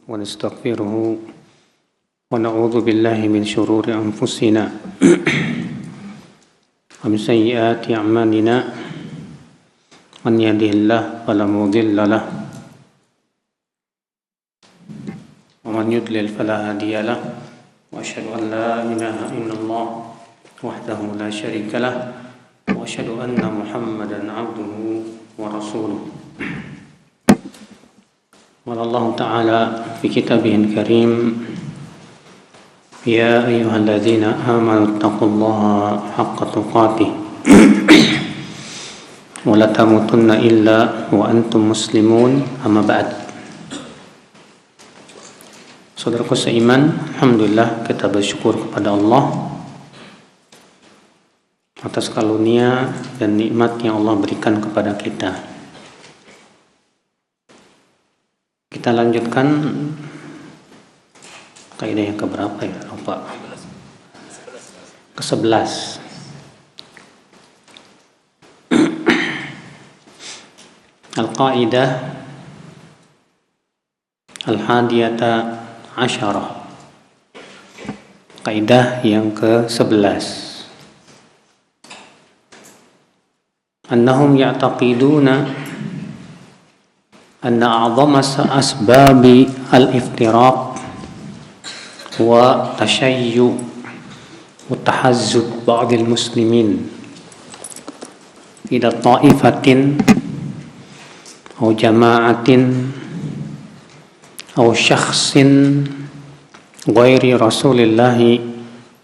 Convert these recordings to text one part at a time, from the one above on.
ونستغفره ونعوذ بالله من شرور أنفسنا ومن سيئات أعمالنا من يهده الله فلا مضل له ومن يضلل فلا هادي له وأشهد أن لا إله إلا الله وحده لا شريك له وأشهد أن محمدا عبده ورسوله. قال الله تعالى في كتابه الكريم: يا أيها الذين آمنوا اتقوا الله حق تقاته ولا تموتن إلا وأنتم مسلمون. أما بعد. Saudaraku seiman, alhamdulillah kita bersyukur kepada Allah atas karunia dan nikmat yang Allah berikan kepada kita. Kita lanjutkan kaidah yang keberapa ya? Lupa. Ke-11. Al-Qaidah Al-Hadiyata Asyarah. Kaidah yang ke-11. Annahum ya'taqiduna anna a'zama asbabi al-iftiraq wa tashayyu wa tahazzub ba'd al-muslimin ila ta'ifatin aw jama'atin aw syakhsin ghairi Rasulillah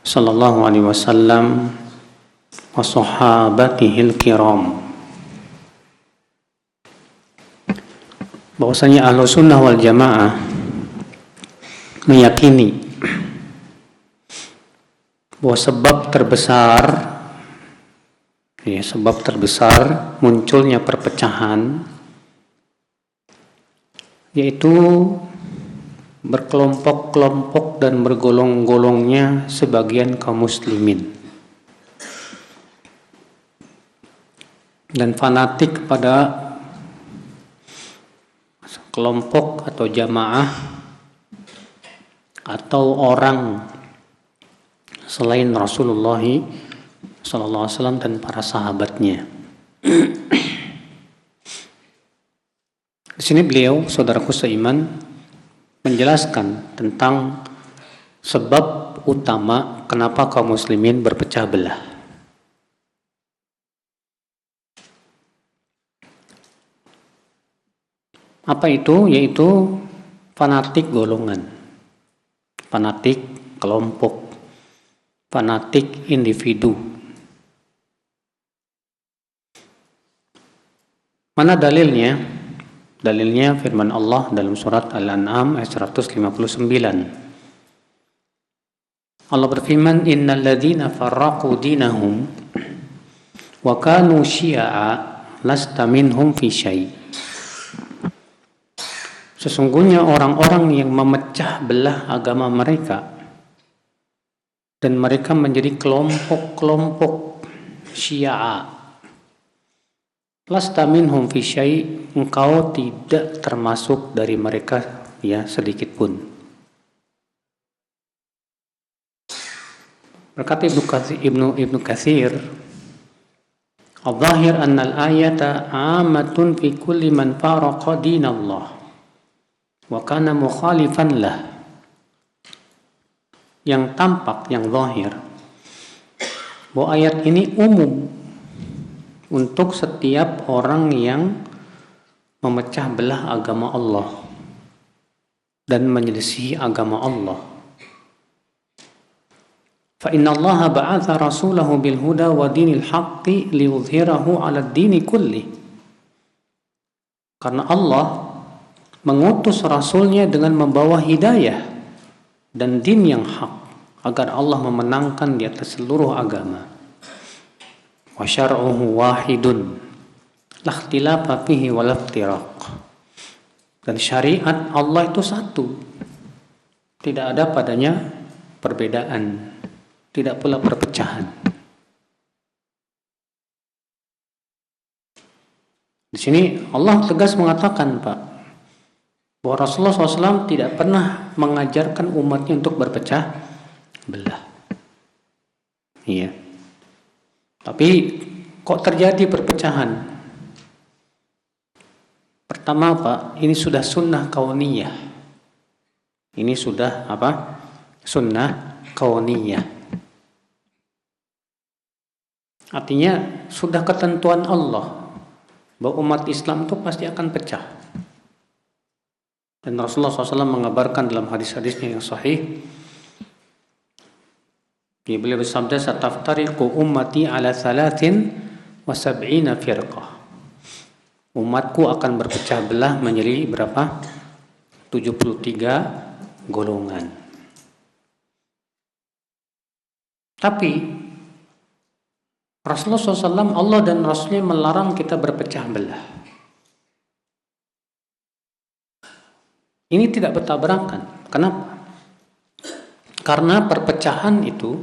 sallallahu alaihi wasallam wa sahabatihil kiram. Bahwasanya Ahlus Sunnah wal Jamaah meyakini bahwa sebab terbesar munculnya perpecahan yaitu berkelompok-kelompok dan bergolong-golongnya sebagian kaum muslimin dan fanatik pada kelompok atau jamaah atau orang selain Rasulullah SAW dan para sahabatnya. Di sini beliau, saudaraku seiman, menjelaskan tentang sebab utama kenapa kaum muslimin berpecah belah. Apa itu? Yaitu fanatik golongan, fanatik kelompok, fanatik individu. Mana dalilnya? Dalilnya firman Allah dalam surat Al-An'am ayat 159. Allah berfirman, innal ladzina farraqu dinahum wa kanu syi'a lasta minhum fi syai'. Sesungguhnya orang-orang yang memecah belah agama mereka dan mereka menjadi kelompok-kelompok syi'a, lasta minhum fi syai', engkau tidak termasuk dari mereka ya sedikit pun. Berkata Ibnu Katsir, al-zahir anna al-ayata 'ammatun fi kulli man faraqa dinallah wa kana mukhalifan lah. Yang tampak, yang zahir, bahwa ayat ini umum untuk setiap orang yang memecah belah agama Allah dan menyelisihi agama Allah. Fa inna Allah ba'atha rasulahu bil huda wa dinil haqqi liyudhhirahu 'ala ad-dini kulli. Karena Allah mengutus rasulnya dengan membawa hidayah dan din yang hak agar Allah memenangkan di atas seluruh agama. Wa syar'uhu wahidun la ikhtilafa fihi wa la iftiraq. Dan syariat Allah itu satu, tidak ada padanya perbedaan, tidak pula perpecahan. Di sini Allah tegas mengatakan, Pak, bahwa Rasulullah SAW tidak pernah mengajarkan umatnya untuk berpecah belah. Iya. Tapi kok terjadi perpecahan? Pertama Pak, ini sudah sunnah kauniyah. Ini sudah apa? Sunnah kauniyah. Artinya sudah ketentuan Allah bahwa umat Islam itu pasti akan pecah. Dan Rasulullah SAW mengabarkan dalam hadis-hadisnya yang sahih, beliau bersabda, "Sataftariqu ummati ala 73 firqah." Umatku akan berpecah belah menjadi berapa? 73 golongan. Tapi Rasulullah SAW, Allah dan Rasulnya melarang kita berpecah belah. Ini tidak bertabrakan. Kenapa? Karena perpecahan itu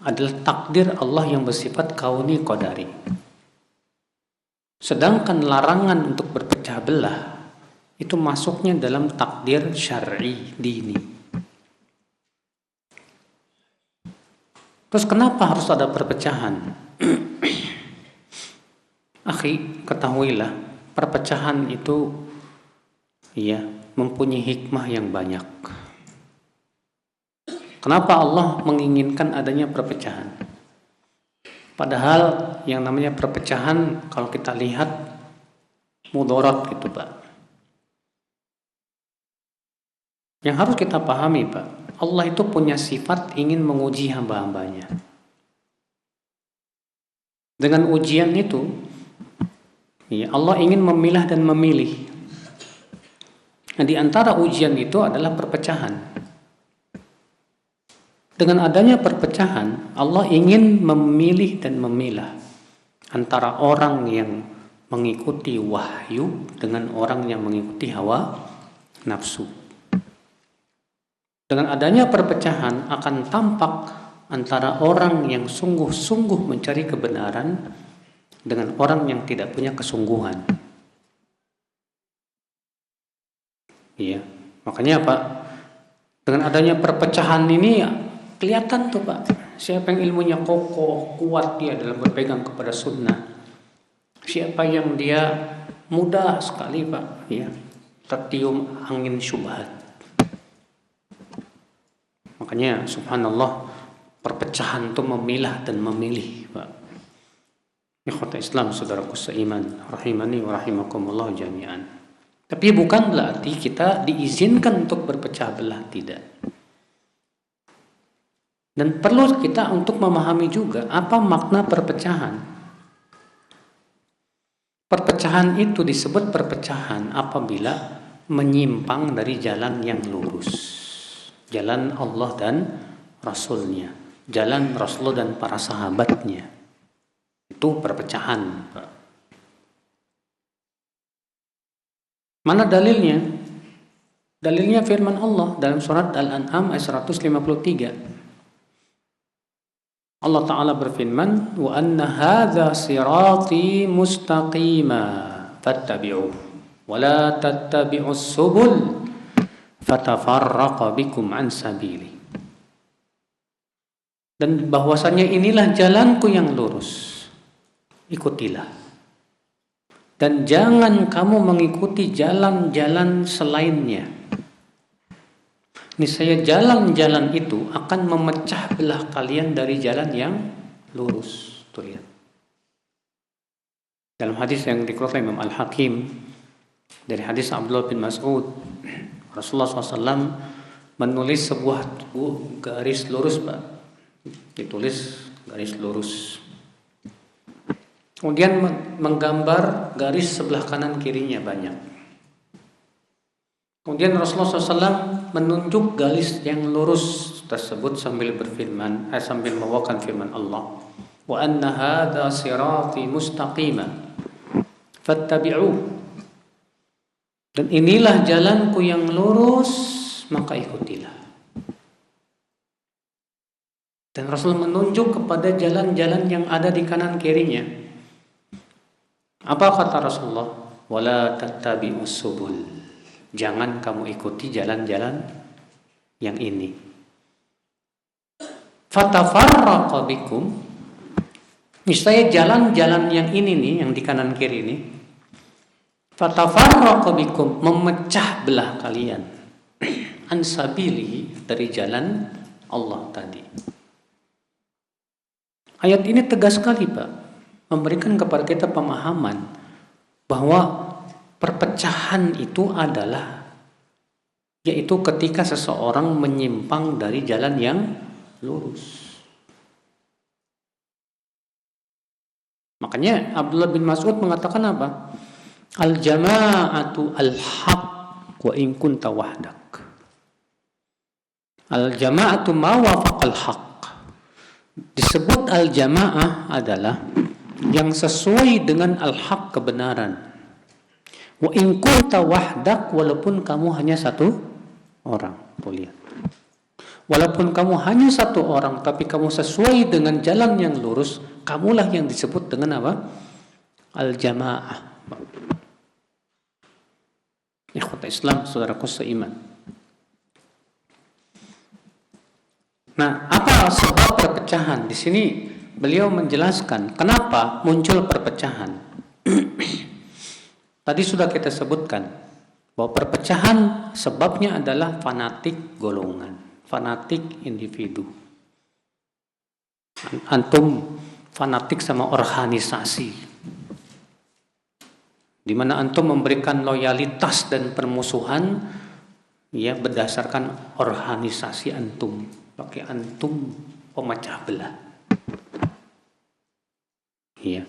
adalah takdir Allah yang bersifat kauni qadari. Sedangkan larangan untuk berpecah belah itu masuknya dalam takdir syar'i dini. Terus kenapa harus ada perpecahan? Akhi, ketahuilah, perpecahan itu mempunyai hikmah yang banyak. Kenapa Allah menginginkan adanya perpecahan? Padahal yang namanya perpecahan kalau kita lihat mudarat gitu Pak. Yang harus kita pahami Pak, Allah itu punya sifat ingin menguji hamba-hambanya. Dengan ujian itu, Allah ingin memilah dan memilih. Nah, di antara ujian itu adalah perpecahan. Dengan adanya perpecahan, Allah ingin memilih dan memilah antara orang yang mengikuti wahyu dengan orang yang mengikuti hawa nafsu. Dengan adanya perpecahan akan tampak antara orang yang sungguh-sungguh mencari kebenaran dengan orang yang tidak punya kesungguhan. Iya, makanya Pak, dengan adanya perpecahan ini kelihatan tuh Pak, siapa yang ilmunya kokoh, kuat dia dalam berpegang kepada sunnah. Siapa yang dia mudah sekali Pak, tertium angin syubhat. Makanya subhanallah, perpecahan itu memilah dan memilih Pak. Ikhwata Islam, saudaraku seiman, rahimani wa rahimakumullah jami'an. Tapi bukan berarti kita diizinkan untuk berpecah belah, tidak. Dan perlu kita untuk memahami juga apa makna perpecahan. Perpecahan itu disebut perpecahan apabila menyimpang dari jalan yang lurus. Jalan Allah dan Rasulnya. Jalan Rasulullah dan para sahabatnya. Itu perpecahan. Mana dalilnya? Dalilnya firman Allah dalam surat Al-An'am ayat 153. Allah Ta'ala berfirman, wa anna hadha sirati mustaqima fattabi'uh wa la tattabi'us subul fatafarraqa bikum an sabili. Dan bahwasanya inilah jalanku yang lurus, ikutilah. Dan jangan kamu mengikuti jalan-jalan selainnya. Niscaya jalan-jalan itu akan memecah belah kalian dari jalan yang lurus. Tuh lihat. Dalam hadis yang dikeluarkan Imam Al-Hakim dari hadis Abdullah bin Mas'ud, Rasulullah SAW menulis sebuah garis lurus Pak. Ditulis garis lurus. Kemudian menggambar garis sebelah kanan kirinya banyak. Kemudian Rasulullah SAW menunjuk garis yang lurus tersebut sambil berfirman, sambil membawakan firman Allah, wa anna hadha sirati mustaqima fattabi'uh. Dan inilah jalanku yang lurus, maka ikutilah. Dan Rasul menunjuk kepada jalan-jalan yang ada di kanan kirinya. Apa kata Rasulullah? Wala tattabi'us subul. Jangan kamu ikuti jalan-jalan yang ini. Fatafarraqa bikum, niscaya jalan-jalan yang ini nih, yang di kanan kiri ini, fatafarraqa bikum, memecah belah kalian, ansabilihi, dari jalan Allah tadi. Ayat ini tegas sekali, Pak, memberikan kepada kita pemahaman bahwa perpecahan itu adalah, yaitu ketika seseorang menyimpang dari jalan yang lurus. Makanya Abdullah bin Mas'ud mengatakan apa? Al-jama'atu al-haq wa in kunta wahdak. Al-jama'atu ma wafaqal haq. Disebut al-jama'ah adalah yang sesuai dengan al-haq, kebenaran. Wa in kunta wahdak, walaupun kamu hanya satu orang. Lihat. Walaupun kamu hanya satu orang, tapi kamu sesuai dengan jalan yang lurus, kamulah yang disebut dengan apa? Al-jamaah. Ikhwata Islam, saudaraku seiman. Nah, apa sebab perpecahan? Di sini beliau menjelaskan kenapa muncul perpecahan. Tadi sudah kita sebutkan bahwa perpecahan sebabnya adalah fanatik golongan, fanatik individu. Antum fanatik sama organisasi, di mana antum memberikan loyalitas dan permusuhan ya berdasarkan organisasi antum, pakai antum pemecah belah. Iya.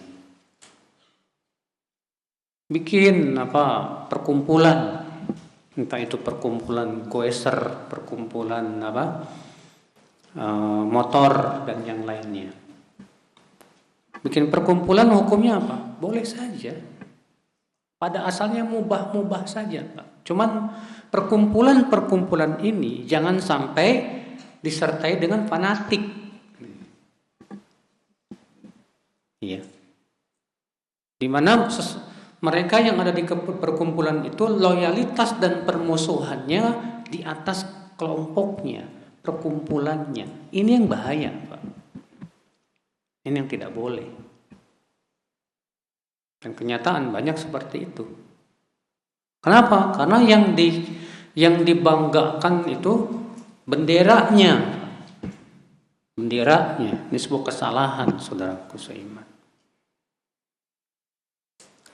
Bikin perkumpulan, entah itu perkumpulan goeser, perkumpulan motor dan yang lainnya. Bikin perkumpulan hukumnya apa? Boleh saja. Pada asalnya mubah saja, Pak. Cuman perkumpulan ini jangan sampai disertai dengan fanatik. Iya. Di mana mereka yang ada di perkumpulan itu loyalitas dan permusuhannya di atas kelompoknya, perkumpulannya. Ini yang bahaya, Pak. Ini yang tidak boleh. Dan kenyataan banyak seperti itu. Kenapa? Karena yang dibanggakan itu benderanya. Ini sebuah kesalahan, saudaraku seiman.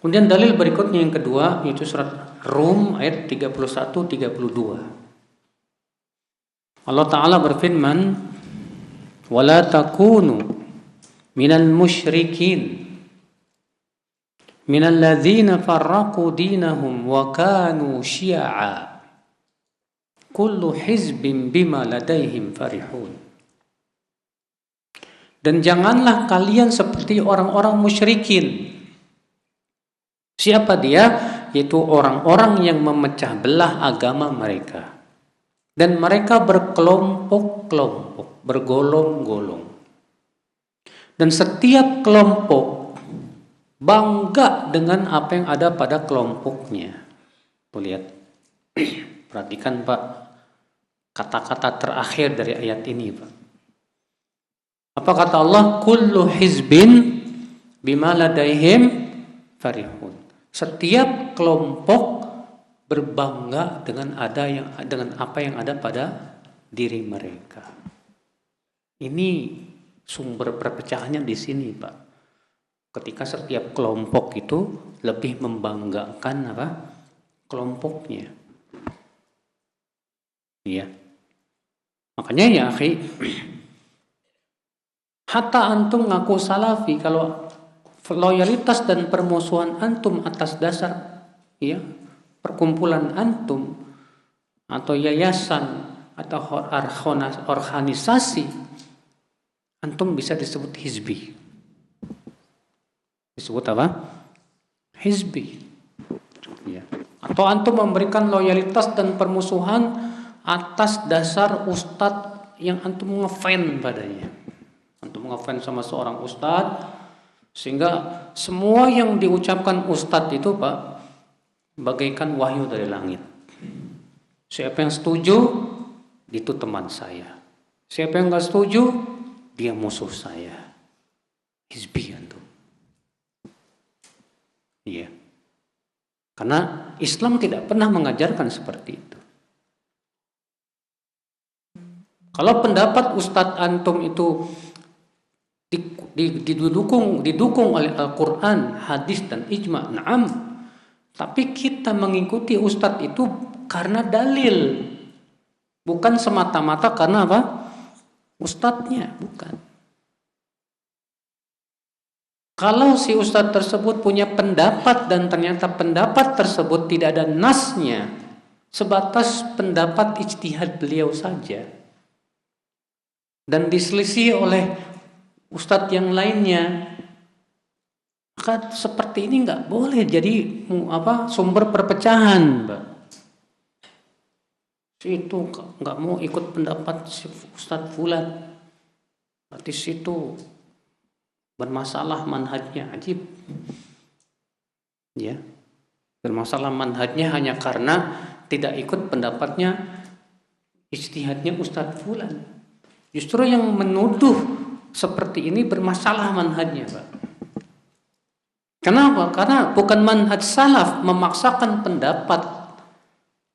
Kemudian dalil berikutnya yang kedua, yaitu surat Rum ayat 31-32. Allah Ta'ala berfirman, وَلَا تَكُونُوا مِنَ الْمُشْرِكِينَ مِنَ الَّذِينَ فَرَّقُوا دِينَهُمْ وَكَانُوا شِيَعًا كُلُّ حِزْبٍ بِمَا لَدَيْهِمْ فَرِحُونَ. Dan janganlah kalian seperti orang-orang musyrikin. Siapa dia? Yaitu orang-orang yang memecah belah agama mereka. Dan mereka berkelompok-kelompok, bergolong-golong. Dan setiap kelompok bangga dengan apa yang ada pada kelompoknya. Tuh lihat. Perhatikan, Pak, kata-kata terakhir dari ayat ini, Pak. Apa kata Allah? Kullu hizbin bima ladaihim farihun. Setiap kelompok berbangga dengan apa yang ada pada diri mereka. Ini sumber perpecahannya di sini, Pak. Ketika setiap kelompok itu lebih membanggakan kelompoknya. Iya. Makanya ya, akhi, hatta antum ngaku salafi, kalau loyalitas dan permusuhan antum atas dasar perkumpulan antum atau yayasan atau organisasi, antum bisa disebut hizbi. Disebut apa? Hizbi. Ya. Atau antum memberikan loyalitas dan permusuhan atas dasar ustadz yang antum ngefans padanya. Antum ngefans sama seorang ustadz, sehingga semua yang diucapkan ustadz itu, Pak, bagaikan wahyu dari langit. Siapa yang setuju, itu teman saya. Siapa yang nggak setuju, dia musuh saya. Hizbi antum. Iya. Karena Islam tidak pernah mengajarkan seperti itu. Kalau pendapat Ustadz antum itu didukung oleh Al-Quran, hadis dan ijma', na'am. Tapi kita mengikuti Ustadz itu karena dalil, bukan semata-mata karena apa? Ustadznya, bukan. Kalau si Ustadz tersebut punya pendapat dan ternyata pendapat tersebut tidak ada nasnya, sebatas pendapat ijtihad beliau saja, dan diselisih oleh Ustadz yang lainnya, maka seperti ini nggak boleh jadi sumber perpecahan, Mbak. Situ nggak mau ikut pendapat si Ustadz Fulan, berarti situ bermasalah manhajnya. Ajib, ya, bermasalah manhajnya hanya karena tidak ikut pendapatnya ijtihadnya Ustadz Fulan. Justru yang menuduh seperti ini bermasalah manhajnya, Pak. Kenapa? Karena bukan manhaj salaf memaksakan pendapat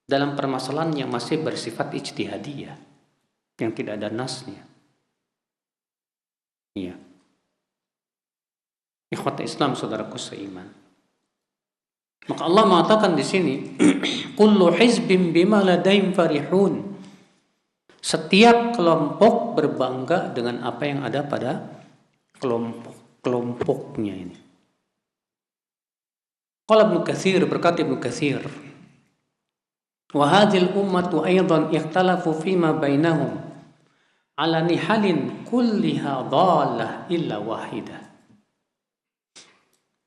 dalam permasalahan yang masih bersifat ijtihadiyah, yang tidak ada nasnya. Iya. Ikhwat Islam, saudaraku seiman. Maka Allah mengatakan di sini, kullu hizbin bima ladaihim farihun. Setiap kelompok berbangga dengan apa yang ada pada kelompoknya ini. Qala Ibnu Katsir, berkata Ibnu Katsir, wa hadhil ummatu aidan ikhtalafu fima bainahum ala nihalin kulliha dhalah illa wahidah.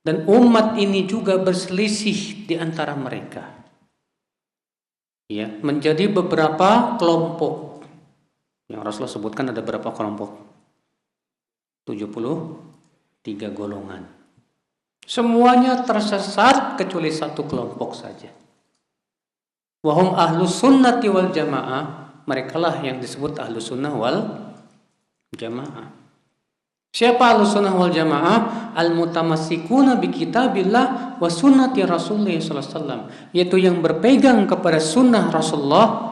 Dan umat ini juga berselisih di antara mereka, ya, menjadi beberapa kelompok. Yang Rasulullah sebutkan ada berapa kelompok? 73 golongan. Semuanya tersesat kecuali satu kelompok saja. Wahum ahlus sunnati wal jamaah. Merekalah yang disebut ahlus sunnah wal jamaah. Siapa ahlus sunnah wal jamaah? Al-mutamassikuna bi kitabillah wa sunnati Rasulullah sallallahu alaihi wasallam, yaitu yang berpegang kepada sunnah Rasulullah,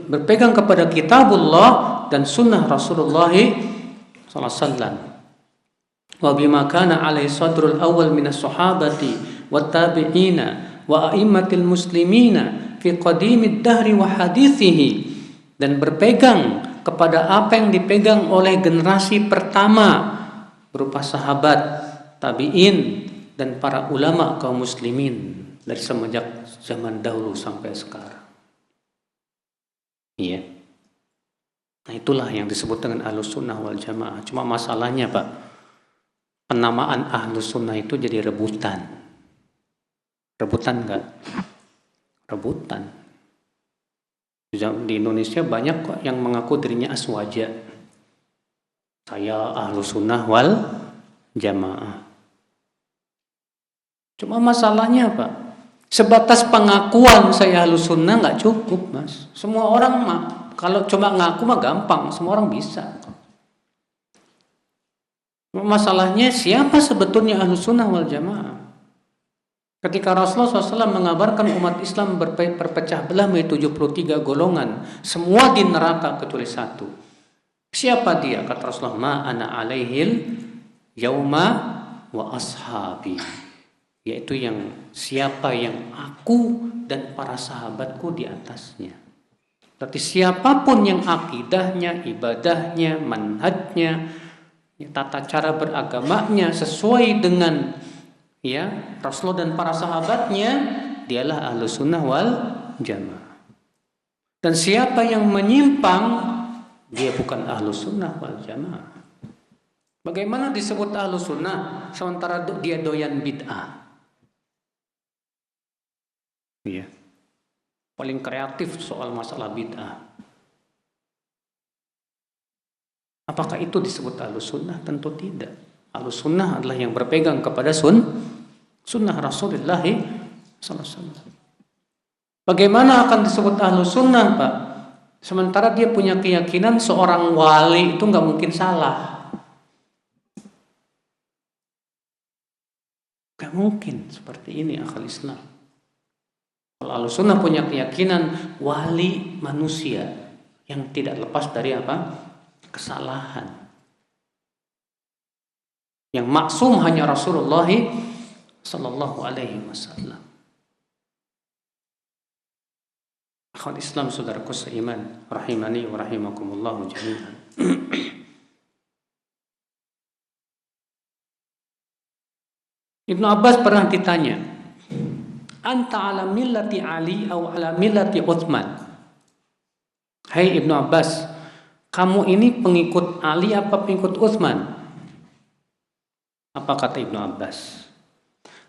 berpegang kepada kitabullah dan sunnah Rasulullah sallallahu alaihi wasallam. Wa bima kana alaihi sadrul awal minas sahabati wat tabi'ina wa a'immatil muslimina fi qadimid dahri wa hadithihi, dan berpegang kepada apa yang dipegang oleh generasi pertama berupa sahabat, tabi'in dan para ulama kaum muslimin dari semenjak zaman dahulu sampai sekarang. Iya. Nah, itulah yang disebut dengan ahlus sunnah wal jamaah. Cuma masalahnya, Pak, penamaan ahlus sunnah itu jadi rebutan. Rebutan enggak? Rebutan. Di Indonesia banyak kok yang mengaku dirinya aswaja. Saya ahlus sunnah wal jamaah. Cuma masalahnya, Pak, sebatas pengakuan saya ahlus sunnah nggak cukup, Mas. Semua orang kalau cuma ngaku mah gampang, semua orang bisa. Masalahnya siapa sebetulnya ahlus sunnah wal jamaah? Ketika Rasulullah SAW mengabarkan umat Islam berpecah belah menjadi 73 golongan, semua di neraka kecuali satu. Siapa dia? Kata Rasulullah, ma ana alaihil yauma wa ashabi, yaitu siapa yang aku dan para sahabatku di atasnya. Berarti siapapun yang akidahnya, ibadahnya, manhajnya, tata cara beragamanya sesuai dengan Rasulullah dan para sahabatnya, dialah ahlus sunnah wal jamaah. Dan siapa yang menyimpang, dia bukan ahlus sunnah wal jamaah. Bagaimana disebut ahlus sunnah sementara dia doyan bid'ah? Iya. Paling kreatif soal masalah bid'ah. Apakah itu disebut ahlus sunnah? Tentu tidak. Ahlus sunnah adalah yang berpegang kepada sunnah Rasulullah sallallahu alaihi wasallam. Bagaimana akan disebut ahlu sunnah, Pak? Sementara dia punya keyakinan seorang wali itu nggak mungkin salah. Nggak mungkin seperti ini akal Islam. Kalau ahlu sunnah punya keyakinan wali manusia yang tidak lepas dari apa? Kesalahan. Yang maksum hanya Rasulullah sallallahu alaihi wasallam. Akal Islam, saudaraku seiman, rahimani wa rahimakumullah jami'an. Ibnu Abbas pernah ditanya, anta ala millati Ali atau ala millati Utsman? Hai Ibnu Abbas, kamu ini pengikut Ali apa pengikut Utsman? Apa kata Ibnu Abbas?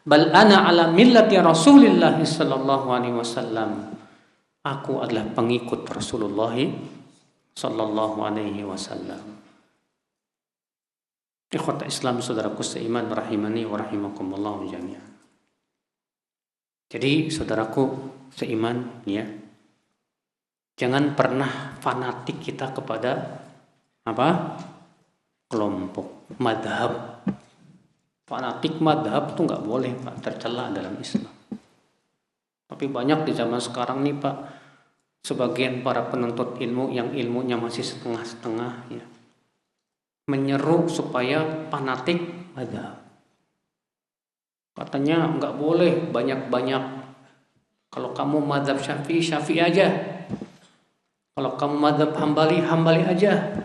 Bal ana ala millati Rasulillah sallallahu alaihi wasallam. Aku adalah pengikut Rasulullah sallallahu alaihi wasallam. Ikhwata Islam, saudaraku seiman, rahimani wa rahimakumullah jami'an. Jadi saudaraku seiman, ya, jangan pernah fanatik kita kepada apa? Kelompok madhab. Fanatik madhab itu nggak boleh, Pak, tercela dalam Islam. Tapi banyak di zaman sekarang nih, Pak, sebagian para penuntut ilmu yang ilmunya masih setengah-setengah, ya, menyeru supaya fanatik madhab. Katanya nggak boleh banyak-banyak. Kalau kamu madhab Syafi'i, Syafi'i aja. Kalau kamu madhab Hambali, Hambali aja.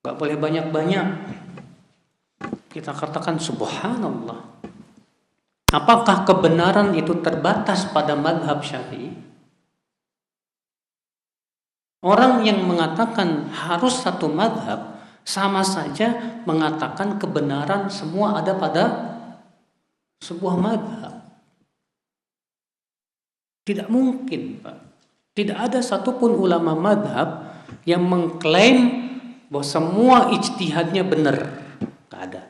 Nggak boleh banyak-banyak. Kita katakan subhanallah. Apakah kebenaran itu terbatas pada madhab Syafi'i? Orang yang mengatakan harus satu madhab sama saja mengatakan kebenaran semua ada pada sebuah madhab. Tidak mungkin, Pak. Tidak ada satupun ulama madhab yang mengklaim bahwa semua ijtihadnya benar. Tidak ada.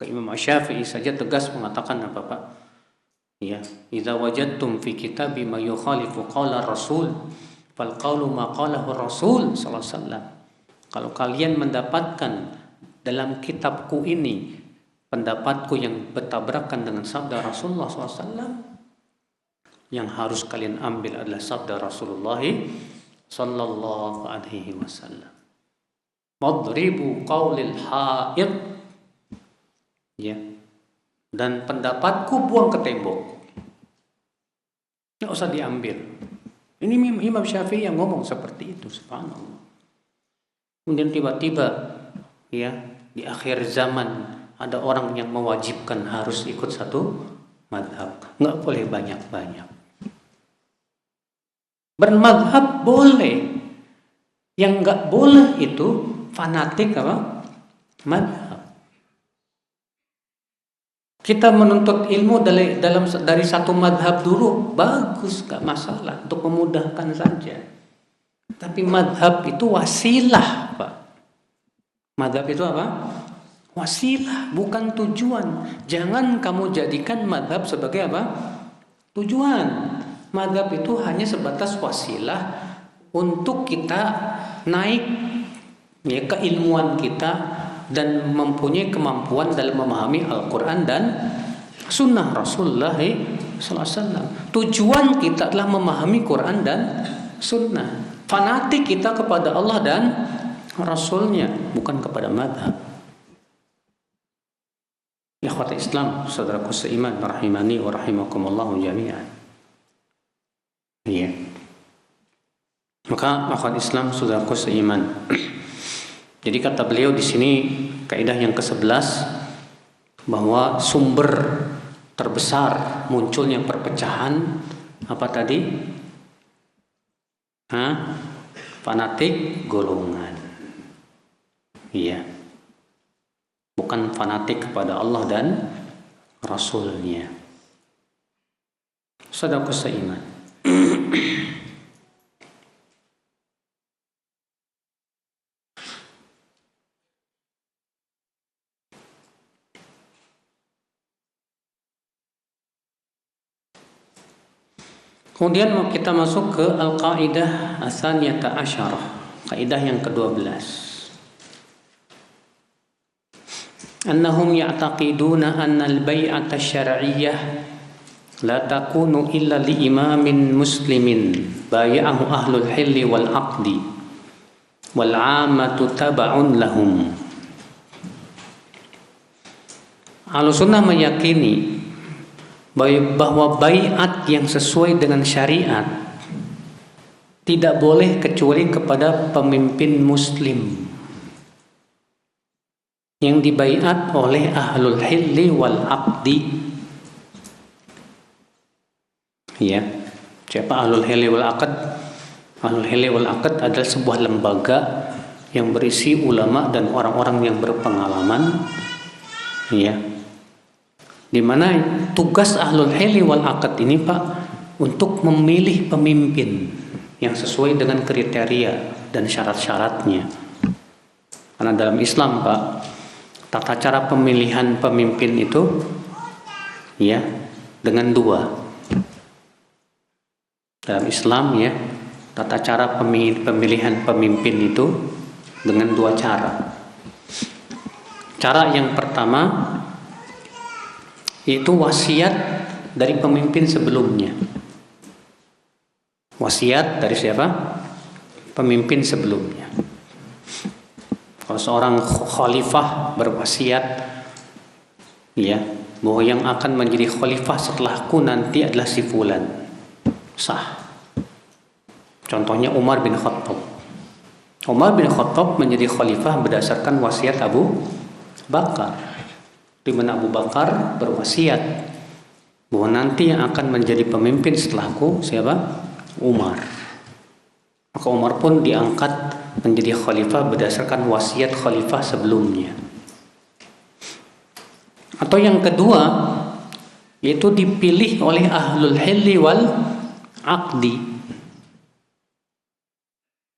Imam Syafi'i saja tegas mengatakan apa, Pak? Ya, idza wajadtum fi kitabi ma yukhalifu qala Rasul fal qawlu ma qalahu Rasul sallallahu alaihi wasallam. Kalau kalian mendapatkan dalam kitabku ini pendapatku yang bertabrakan dengan sabda Rasulullah SAW, yang harus kalian ambil adalah sabda Rasulullah sallallahu alaihi wasallam. Madribu qaulil haid, ya, dan pendapatku buang ke tembok, nggak usah diambil. Ini Imam Syafi'i yang ngomong seperti itu, subhanallah. Kemudian tiba-tiba, ya, di akhir zaman ada orang yang mewajibkan harus ikut satu madhab, nggak boleh banyak-banyak. Bermadhab boleh, yang nggak boleh itu fanatik apa? Madhab. Kita menuntut ilmu dari satu madhab dulu, bagus, gak masalah, untuk memudahkan saja. Tapi madhab itu wasilah, Pak. Madhab itu apa? Wasilah, bukan tujuan. Jangan kamu jadikan madhab sebagai apa? Tujuan. Madhab itu hanya sebatas wasilah untuk kita naik, ya, keilmuan kita dan mempunyai kemampuan dalam memahami Al-Quran dan Sunnah Rasulullah SAW. Tujuan kita adalah memahami Quran dan Sunnah. Fanatik kita kepada Allah dan Rasulnya, bukan kepada madhab. Ikhwati Islam, saudaraku seiman, rahimani wa rahimakumullah jami'an. Iya. Maka ikhwati Islam, saudaraku seiman, jadi kata beliau di sini kaidah yang ke-11 bahwa sumber terbesar munculnya perpecahan apa tadi? Fanatik golongan. Iya. Bukan fanatik kepada Allah dan Rasulnya. Saudaraku seiman. Kemudian kita masuk ke al-qaidah as-saniyata asyarah, kaidah yang ke-12. Annahum ya'taqiduna anna al-bai'ata syar'iyyah la takunu illa li imamin muslimin bay'ahu ahlul hilli wal aqdi wal 'ammatu tab'un lahum. Ahlussunnah meyakini bahwa baiat yang sesuai dengan syariat tidak boleh kecuali kepada pemimpin muslim yang dibaiat oleh ahlul hilli wal aqdi. Ya, siapa ahlul hilli wal aqd? Ahlul hilli wal aqd adalah sebuah lembaga yang berisi ulama dan orang-orang yang berpengalaman, ya, di mana tugas ahlul hilli wal aqd ini Pak untuk memilih pemimpin yang sesuai dengan kriteria dan syarat-syaratnya. Karena dalam Islam Pak, tata cara pemilihan pemimpin itu ya dengan dua. Dalam Islam ya, tata cara pemilihan pemimpin itu dengan dua cara. Cara yang pertama itu wasiat dari pemimpin sebelumnya. Wasiat dari siapa? Pemimpin sebelumnya. Kalau seorang khalifah berwasiat, ya, bahwa yang akan menjadi khalifah setelahku nanti adalah si fulan, sah. Contohnya Umar bin Khattab. Umar bin Khattab menjadi khalifah berdasarkan wasiat Abu Bakar, di mana Abu Bakar berwasiat bahwa nanti yang akan menjadi pemimpin setelahku siapa? Umar. Maka Umar pun diangkat menjadi khalifah berdasarkan wasiat khalifah sebelumnya. Atau yang kedua, yaitu dipilih oleh ahlul hilli wal aqdi.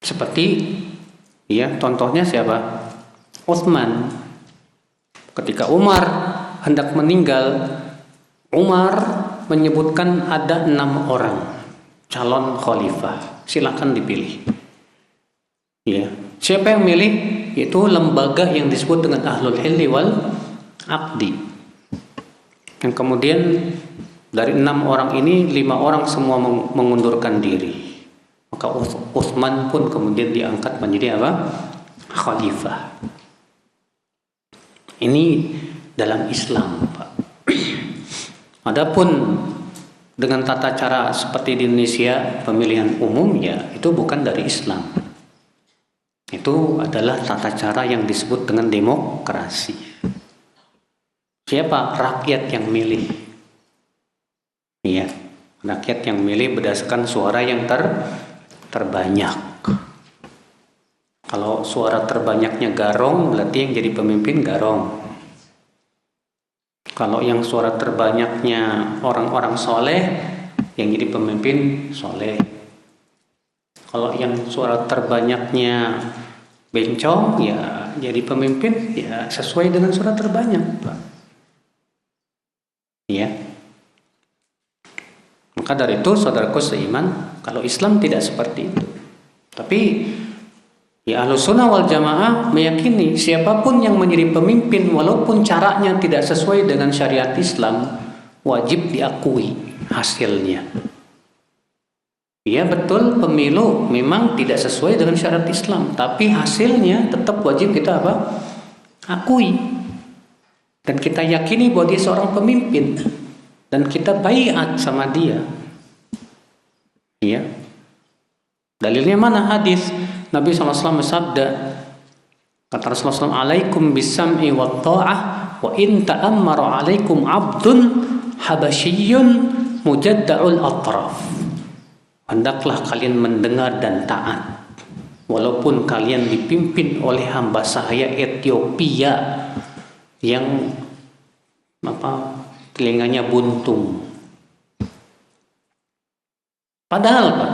Seperti ya, contohnya siapa? Utsman. Ketika Umar hendak meninggal, Umar menyebutkan ada 6 orang calon khalifah, silakan dipilih. Ya, siapa yang milih? Itu lembaga yang disebut dengan ahlul hilli wal aqdi. Yang kemudian dari 6 orang ini 5 orang semua mengundurkan diri. Maka Utsman pun kemudian diangkat menjadi apa? Khalifah. Ini dalam Islam, Pak. Adapun dengan tata cara seperti di Indonesia pemilihan umum ya itu bukan dari Islam. Itu adalah tata cara yang disebut dengan demokrasi. Siapa? Rakyat yang milih. Iya, rakyat yang milih berdasarkan suara yang terbanyak. Kalau suara terbanyaknya Garong, berarti yang jadi pemimpin Garong. Kalau yang suara terbanyaknya orang-orang soleh, yang jadi pemimpin soleh. Kalau yang suara terbanyaknya bencong, ya jadi pemimpin ya sesuai dengan suara terbanyak, Pak. Ya. Maka dari itu, saudaraku seiman, kalau Islam tidak seperti itu. Tapi ya, Ahlussunnah wal Jamaah meyakini siapapun yang menjadi pemimpin walaupun caranya tidak sesuai dengan syariat Islam, wajib diakui hasilnya. Ya betul, pemilu memang tidak sesuai dengan syariat Islam, tapi hasilnya tetap wajib kita apa? Akui. Dan kita yakini bahwa dia seorang pemimpin dan kita baiat sama dia. Ya. Dalilnya mana? Hadis Nabi SAW bersabda, kata Rasulullah SAW, alaikum bisam'i wa ta'ah wa in ta'ammara alaikum abdun habasyiyyun mujadda'ul atraf. Hendaklah kalian mendengar dan taat walaupun kalian dipimpin oleh hamba sahaya Ethiopia yang telinganya buntung. Padahal Pak,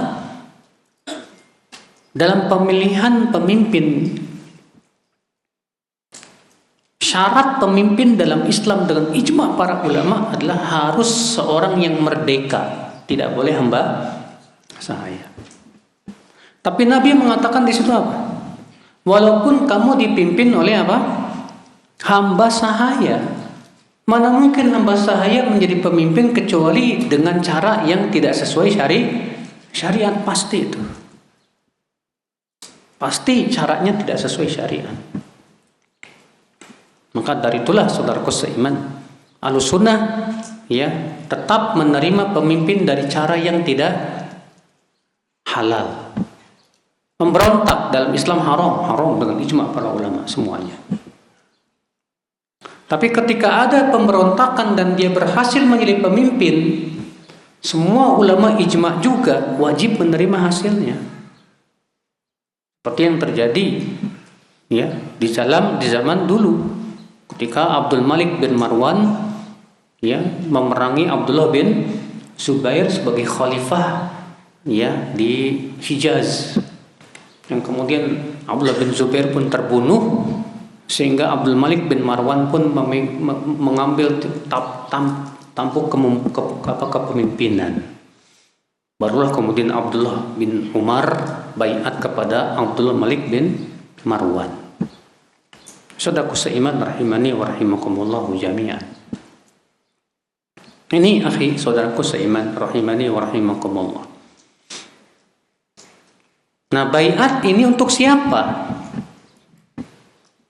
dalam pemilihan pemimpin, syarat pemimpin dalam Islam dengan ijma para ulama adalah harus seorang yang merdeka, tidak boleh hamba sahaya. Tapi Nabi mengatakan di situ apa? Walaupun kamu dipimpin oleh apa? Hamba sahaya. Mana mungkin hamba sahaya menjadi pemimpin kecuali dengan cara yang tidak sesuai syariat, pasti itu. Pasti caranya tidak sesuai syariat. Maka dari itulah saudaraku seiman, Ahlussunnah ya tetap menerima pemimpin dari cara yang tidak halal. Memberontak dalam Islam haram dengan ijma para ulama semuanya. Tapi ketika ada pemberontakan dan dia berhasil menjadi pemimpin, semua ulama ijma juga wajib menerima hasilnya. Seperti yang terjadi ya di zaman dulu ketika Abdul Malik bin Marwan ya memerangi Abdullah bin Zubair sebagai khalifah ya di Hijaz. Yang kemudian Abdullah bin Zubair pun terbunuh, sehingga Abdul Malik bin Marwan pun mengambil tampuk kepemimpinan. Barulah kemudian Abdullah bin Umar baiat kepada Abdullah Malik bin Marwan. Saudaraku seiman rahimani wa rahimakumullah jami'an. Ini akhi saudaraku seiman rahimani wa rahimakumullah. Nah, baiat ini untuk siapa?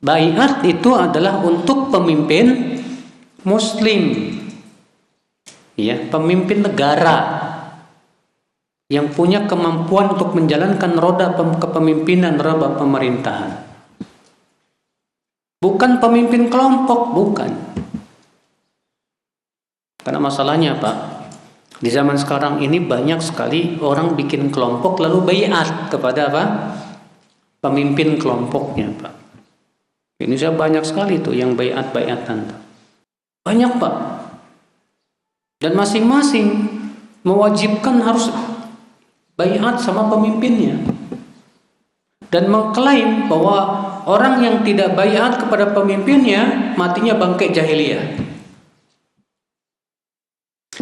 Baiat itu adalah untuk pemimpin muslim. Ya, pemimpin negara yang punya kemampuan untuk menjalankan roda kepemimpinan, roda pemerintahan. Bukan pemimpin kelompok, bukan. Karena masalahnya, Pak, di zaman sekarang ini banyak sekali orang bikin kelompok lalu baiat kepada apa? Pemimpin kelompoknya, Pak. Ini saya banyak sekali tuh yang baiat-baiatan. Banyak, Pak. Dan masing-masing mewajibkan harus baiat sama pemimpinnya. Dan mengklaim bahwa orang yang tidak baiat kepada pemimpinnya matinya bangkai jahiliyah.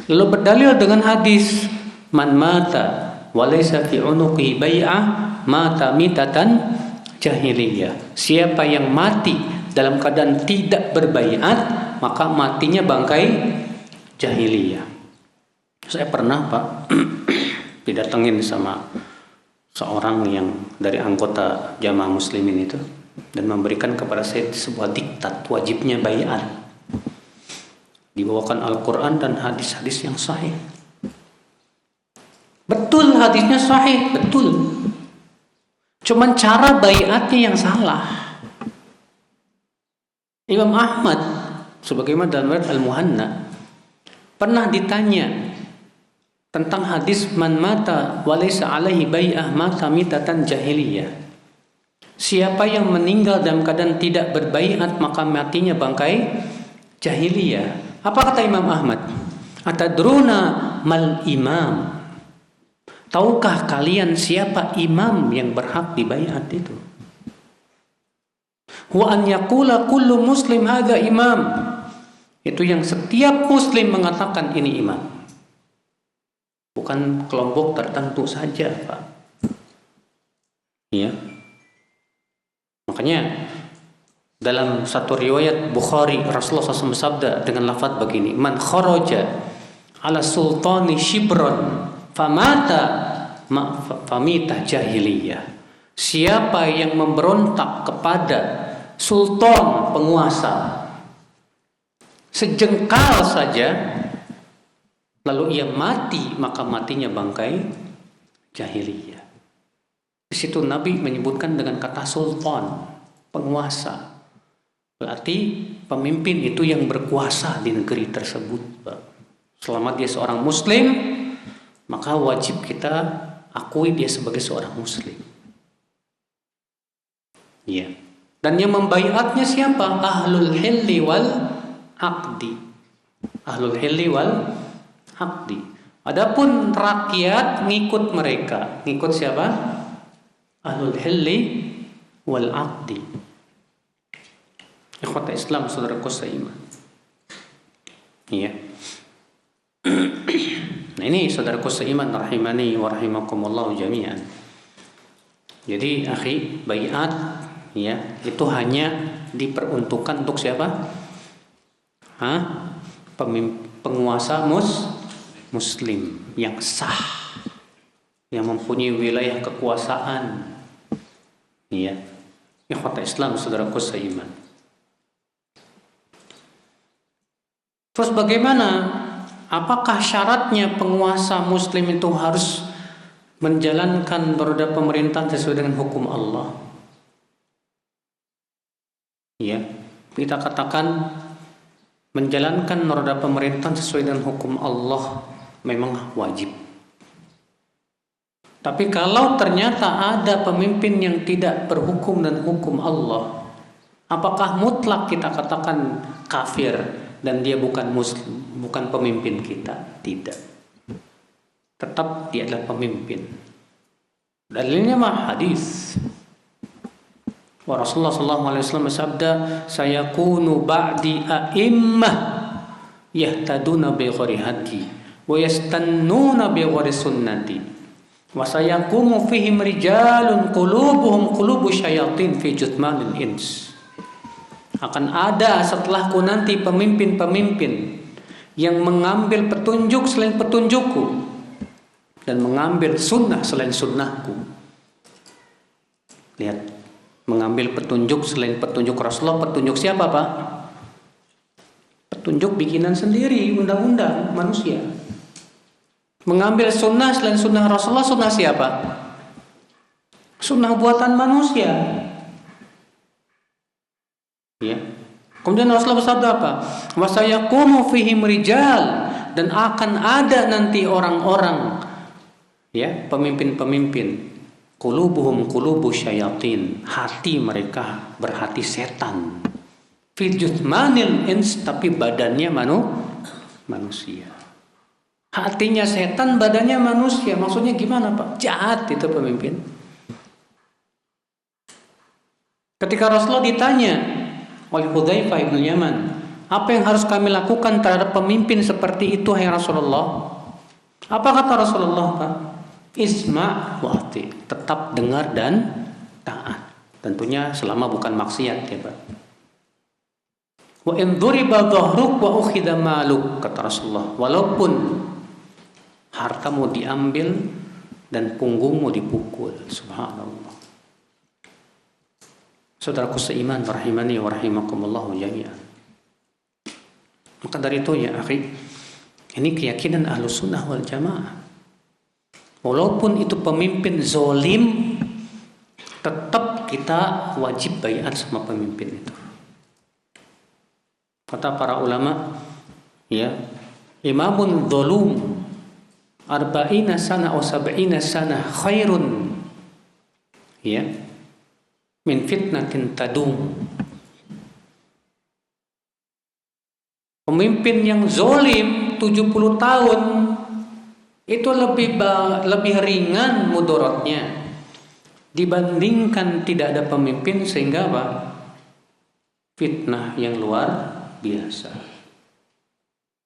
Lalu berdalil dengan hadis man mata walaysa fi unuqi bai'ah mata mitatan jahiliyah. Siapa yang mati dalam keadaan tidak berbaiat maka matinya bangkai jahiliyah. Saya pernah, Pak, didatengin sama seorang yang dari anggota jamaah muslimin itu dan memberikan kepada saya sebuah diktat wajibnya baiat. Dibawakan Al-Quran dan hadis-hadis yang sahih. Betul hadisnya sahih, betul. Cuman cara baiatnya yang salah. Imam Ahmad sebagaimana dalam riwayat Al-Muhanna pernah ditanya tentang hadis man mata walaysa alaihi bai'ah mata mitatan jahiliyah. Siapa yang meninggal dalam keadaan tidak berbaiat maka matinya bangkai jahiliyah. Apa kata Imam Ahmad? Atadruna mal imam? Tahukah kalian siapa imam yang berhak dibaiat itu? Wa an yaqula kullu muslim hadza imam. Itu yang setiap muslim mengatakan ini imam. Bukan kelompok tertentu saja, Pak. Ya. Makanya dalam satu riwayat Bukhari Rasulullah SAW bersabda dengan lafaz begini, man kharaja ala sultani shibron famata famita jahiliyah. Siapa yang memberontak kepada sultan penguasa sejengkal saja lalu ia mati maka matinya bangkai jahiliyah. Di situ Nabi menyebutkan dengan kata sultan, penguasa. Berarti pemimpin itu yang berkuasa di negeri tersebut, Pak. Selama dia seorang muslim, maka wajib kita akui dia sebagai seorang muslim. Iya. Dan yang membaiatnya siapa? Ahlul hilli wal aqdi. Ahlul hilli wal aqdi. Adapun rakyat ngikut mereka. Ngikut siapa? Ahlul hilli wal aqdi. Ikhwata Islam saudaraku seiman. Iya. Nah ini saudaraku seiman rahimani wa rahimakumullah jami'an. Jadi akhi, baiat ya itu hanya diperuntukkan untuk siapa? Penguasa muslim yang sah, yang mempunyai wilayah kekuasaan. Ya. Ikhwata Islam saudaraku seiman. Terus bagaimana? Apakah syaratnya penguasa muslim itu harus menjalankan roda pemerintahan sesuai dengan hukum Allah? Ya, kita katakan menjalankan roda pemerintahan sesuai dengan hukum Allah memang wajib. Tapi kalau ternyata ada pemimpin yang tidak berhukum dan hukum Allah, apakah mutlak kita katakan kafir dan dia bukan muslim, bukan pemimpin kita? Tidak. Tetap dia adalah pemimpin. Dalilnya mah hadis. Wa Rasulullah sallallahu alaihi wasallam bersabda, "Sayakunu ba'di a'immah yahtaduna bi ghairi hadi wa yastannuna bi ghairi sunnati. Wa sayaqumu fihim rijalun qulubuhum qulubu syayatin fi juthmanil ins." Akan ada setelahku nanti pemimpin-pemimpin yang mengambil petunjuk selain petunjukku dan mengambil sunnah selain sunnahku. Lihat, mengambil petunjuk selain petunjuk Rasulullah. Petunjuk siapa, Pak? Petunjuk bikinan sendiri, undang-undang manusia. Mengambil sunnah selain sunnah Rasulullah. Sunnah siapa? Sunnah buatan manusia. Ya. Kemudian Rasulullah bersabda apa? Wasayaqumu fihim rijal, dan akan ada nanti orang-orang, ya, pemimpin-pemimpin, qulubuhum qulubu syayatin, hati mereka berhati setan. Fi juthmanil ins, tapi badannya manusia. Hatinya setan, badannya manusia. Maksudnya gimana, Pak? Jahat itu pemimpin. Ketika Rasulullah ditanya oleh Hudzaifah bin Yaman, apa yang harus kami lakukan terhadap pemimpin seperti itu, hai Rasulullah? Apa kata Rasulullah, Pak? Isma' wa ati, tetap dengar dan taat. Tentunya selama bukan maksiat, ya Pak. Wa in duriba dhahruk wa ukhidha maluk, kata Rasulullah, walaupun hartamu diambil dan punggungmu dipukul. Subhanallah. Saudaraku seiman rahimani wa rahimakumullah jami'an. Maka dari itu ya akhi, ini keyakinan Ahlus Sunnah wal Jamaah. Walaupun itu pemimpin zalim, tetap kita wajib baiat sama pemimpin itu. Kata para ulama, ya, imamun dzalum arba'ina sana atau sab'ina sana khairun, ya, min fitnatin tadum. Pemimpin yang zalim 70 tahun itu lebih ringan mudaratnya dibandingkan tidak ada pemimpin, sehingga apa? Fitnah yang luar biasa.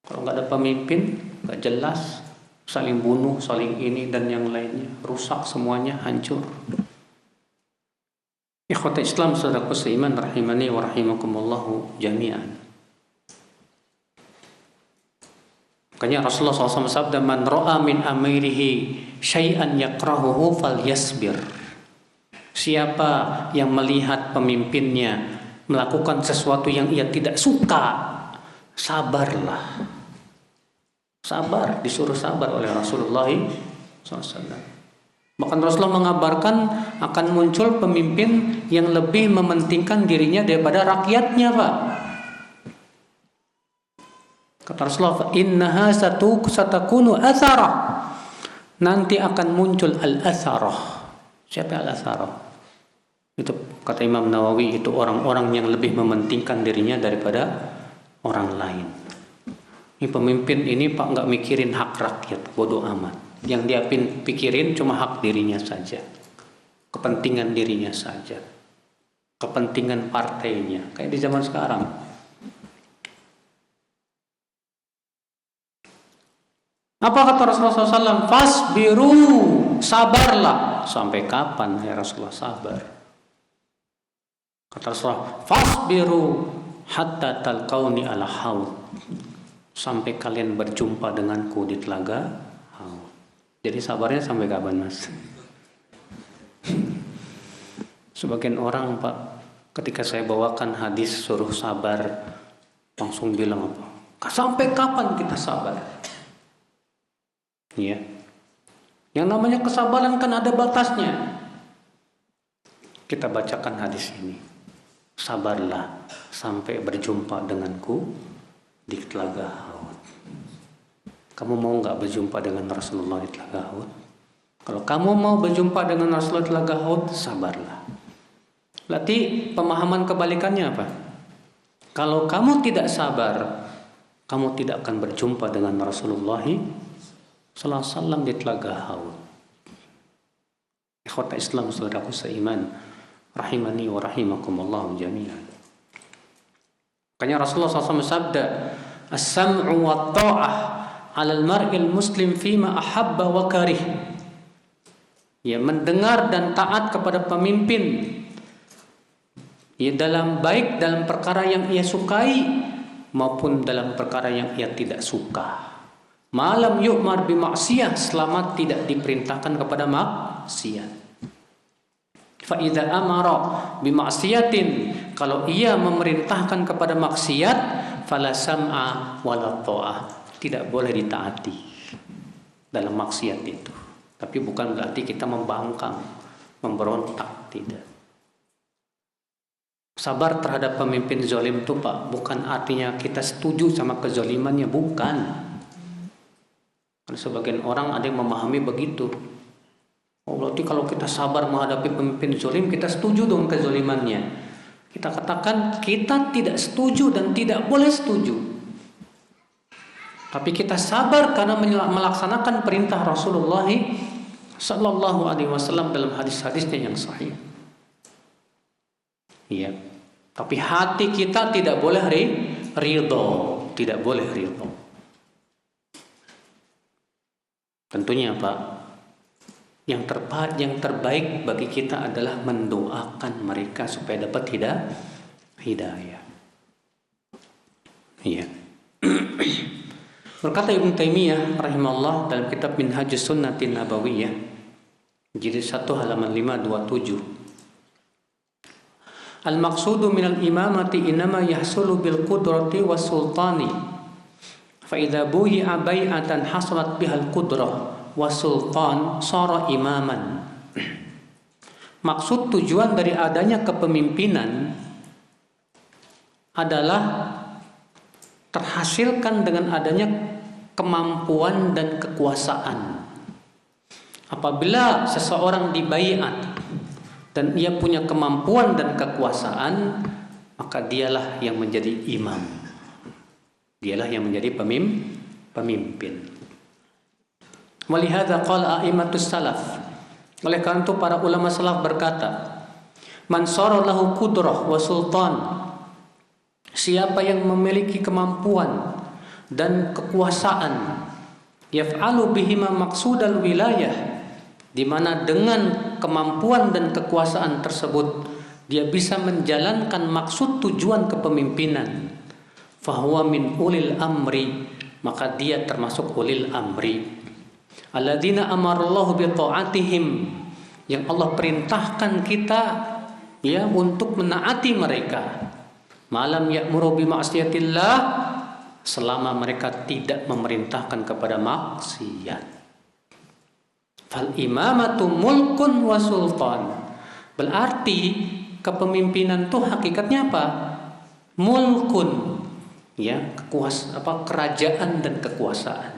Kalau nggak ada pemimpin, nggak jelas, saling bunuh, saling ini dan yang lainnya, rusak semuanya, hancur. Ikhwata Islam saudaraku seiman rahimani wa rahimakumullahu jami'an. Makanya Rasulullah SAW sabda, man ra'a min amirihi syai'an yakrahuhu falyasbir. Siapa yang melihat pemimpinnya melakukan sesuatu yang ia tidak suka, sabarlah. Sabar, disuruh sabar oleh Rasulullah SAW. Bahkan Rasulullah mengabarkan akan muncul pemimpin yang lebih mementingkan dirinya daripada rakyatnya, Pak. Kata Rasulullah, innaha satakunu atharah. Nanti akan muncul al-atharah. Siapa al-atharah? Itu kata Imam Nawawi, itu orang-orang yang lebih mementingkan dirinya daripada orang lain. Ini pemimpin ini, Pak, nggak mikirin hak rakyat, bodoh amat. Yang dia pikirin cuma hak dirinya saja, kepentingan dirinya saja, kepentingan partainya, kayak di zaman sekarang. Apa kata Rasulullah SAW? Fasbiru, sabarlah. Sampai kapan ya Rasulullah sabar? Kata Rasulullah, fasbiru hatta talqauni ala haud. Sampai kalian berjumpa denganku di telaga haud. Jadi sabarnya sampai kapan, Mas? Sebagian orang, Pak, ketika saya bawakan hadis suruh sabar, langsung bilang apa? Sampai kapan kita sabar? Ya. Yang namanya kesabaran kan ada batasnya. Kita bacakan hadis ini. Sabarlah sampai berjumpa denganku di telaga Haud. Kamu mau nggak berjumpa dengan Rasulullah di telaga Haud? Kalau kamu mau berjumpa dengan Rasulullah di telaga Haud, sabarlah. Berarti pemahaman kebalikannya apa? Kalau kamu tidak sabar, kamu tidak akan berjumpa dengan Rasulullah sallallahu alaihi wasallam di telaga Haud. Ikhwata Islam, saudaraku seiman, rahimani wa rahimakumullah jami'an. Makanya Rasulullah SAW bersabda, as-sam'u wa ta'ah 'alal mar'il muslim fima ahabba wa karih. Ya, mendengar dan taat kepada pemimpin, ya, dalam baik dalam perkara yang ia sukai maupun dalam perkara yang ia tidak suka. Malam yu'mar bimaksiyah, selama tidak diperintahkan kepada maksiat. Fa idza amara bimaksiatin, kalau ia memerintahkan kepada maksiat, fala sam'a wala ta'ah, tidak boleh ditaati dalam maksiat itu. Tapi bukan berarti kita membangkang, memberontak, tidak. Sabar terhadap pemimpin zalim itu, Pak, bukan artinya kita setuju sama kezalimannya, bukan. Karena sebagian orang ada yang memahami begitu. Oh, berarti kalau kita sabar menghadapi pemimpin zalim, kita setuju dengan kezalimannya. Kita katakan kita tidak setuju dan tidak boleh setuju. Tapi kita sabar karena melaksanakan perintah Rasulullah sallallahu alaihi wasallam dalam hadis-hadisnya yang sahih. Iya. Tapi hati kita tidak boleh ridho, tidak boleh ridho. Tentunya, Pak, yang terbaik bagi kita adalah mendoakan mereka supaya dapat hidayah. Iya. Berkata Ibnu Taimiyah rahimahullah dalam kitab Minhajus Sunnatin Nabawiyah, jilid 1 halaman 527. Al-maqsudu minal imamati inama yahsulu bil qudrati was sultani. Fa idza buhi'a bai'atan hasalat bihal qudrah was sultan sara imaman. Maksud tujuan dari adanya kepemimpinan adalah terhasilkan dengan adanya kemampuan dan kekuasaan. Apabila seseorang dibaiat dan ia punya kemampuan dan kekuasaan, maka dialah yang menjadi imam. Dialah yang menjadi pemimpin. Walihadza qala a'immatus salaf. Oleh karena itu para ulama salaf berkata, man sara lahu qudrah wa sultan. Siapa yang memiliki kemampuan dan kekuasaan, yaf'alu bihima maqsudal wilayah, di mana dengan kemampuan dan kekuasaan tersebut dia bisa menjalankan maksud tujuan kepemimpinan, fahuwa min ulil amri, maka dia termasuk ulil amri, alladzina amarallahu bi ta'atihim, yang Allah perintahkan kita ya untuk menaati mereka, malam ya'muru bi ma'siyatillah, selama mereka tidak memerintahkan kepada maksiat. Fal imamatu mulkun wa sultan. Berarti kepemimpinan itu hakikatnya apa? Mulkun, ya, kerajaan dan kekuasaan.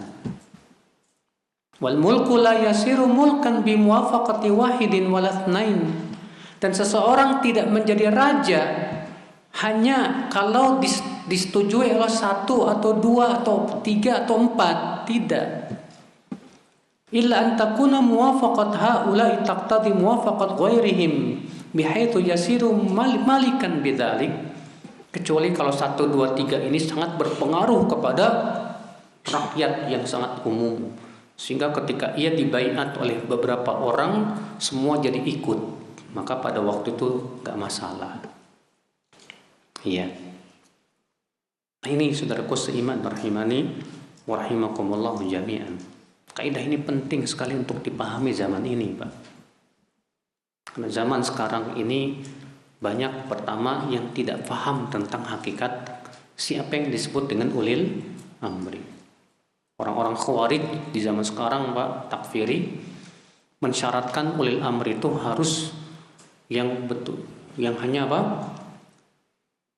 Wal mulku la yasiru mulkan bi muwafaqati wahidin walathnain. Dan seseorang tidak menjadi raja hanya kalau disetujui oleh 1 atau 2 atau 3 atau 4, tidak. Illa an takuna muwafaqat haula'i taqtadi muwafaqat ghairihim bihaitsu yasiru malikan bidzalik. Kecuali kalau 1, 2, 3 ini sangat berpengaruh kepada rakyat yang sangat umum, sehingga ketika ia dibaiat oleh beberapa orang semua jadi ikut, maka pada waktu itu gak masalah. Iya. Ini saudaraku seiman rahimani wa rahimakumullah jami'an. Kaidah ini penting sekali untuk dipahami zaman ini, Pak. Karena zaman sekarang ini banyak pertama yang tidak paham tentang hakikat siapa yang disebut dengan ulil amri. Orang-orang khawarij di zaman sekarang, Pak, takfiri, mensyaratkan ulil amri itu harus yang betul, yang hanya apa?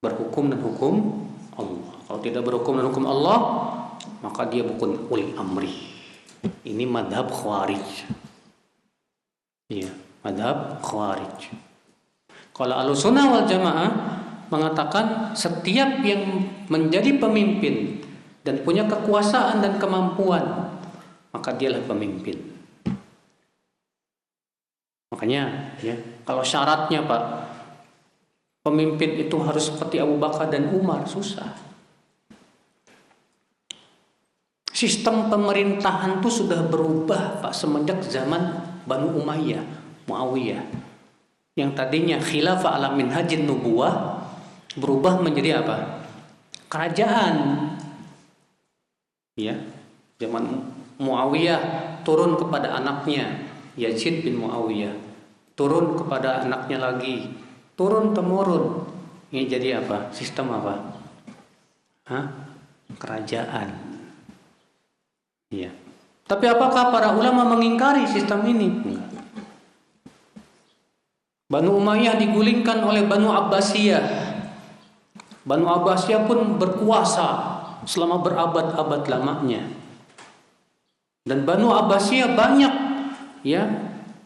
Berhukum dan hukum Allah. Kalau tidak berhukum dan hukum Allah, maka dia bukan ulil amri. Ini madhab khawarij. Iya, madhab khawarij. Kalau Ahlussunnah wal Jamaah mengatakan setiap yang menjadi pemimpin dan punya kekuasaan dan kemampuan, maka dialah pemimpin. Makanya ya, kalau syaratnya, Pak, pemimpin itu harus seperti Abu Bakar dan Umar, susah. Sistem pemerintahan itu sudah berubah, Pak, semenjak zaman Banu Umayyah, Muawiyah. Yang tadinya khilafah ala minhajin nubuwah berubah menjadi apa? Kerajaan. Ya, zaman Muawiyah turun kepada anaknya Yazid bin Muawiyah, turun kepada anaknya lagi, turun temurun. Ini jadi apa? Sistem apa? Kerajaan. Ya. Tapi apakah para ulama mengingkari sistem ini? Enggak. Banu Umayyah digulingkan oleh Banu Abbasiyah. Banu Abbasiyah pun berkuasa selama berabad-abad lamanya. Dan Banu Abbasiyah banyak ya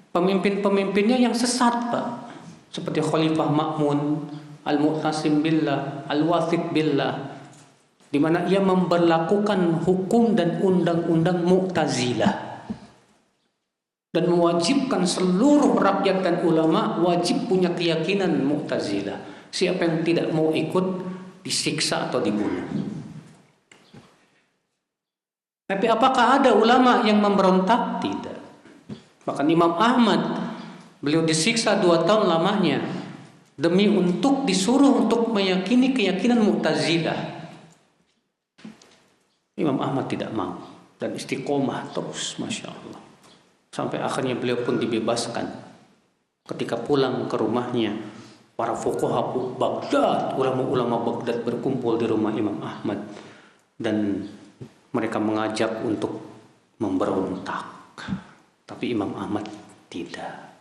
pemimpin-pemimpinnya yang sesat, Pak. Seperti Khalifah Ma'mun, Al-Mu'tasim billah, Al-Wathiq billah, di mana ia memberlakukan hukum dan undang-undang Mu'tazilah dan mewajibkan seluruh rakyat dan ulama wajib punya keyakinan Mu'tazilah. Siapa yang tidak mau ikut disiksa atau dibunuh. Tapi apakah ada ulama yang memberontak? Tidak. Bahkan Imam Ahmad, beliau disiksa 2 tahun lamanya demi untuk disuruh untuk meyakini keyakinan Mu'tazilah. Imam Ahmad tidak mau dan istiqomah terus, Masya Allah. Sampai akhirnya beliau pun dibebaskan. Ketika pulang ke rumahnya, para fuqaha Baghdad, ulama-ulama Baghdad berkumpul di rumah Imam Ahmad dan mereka mengajak untuk memberontak. Tapi Imam Ahmad tidak.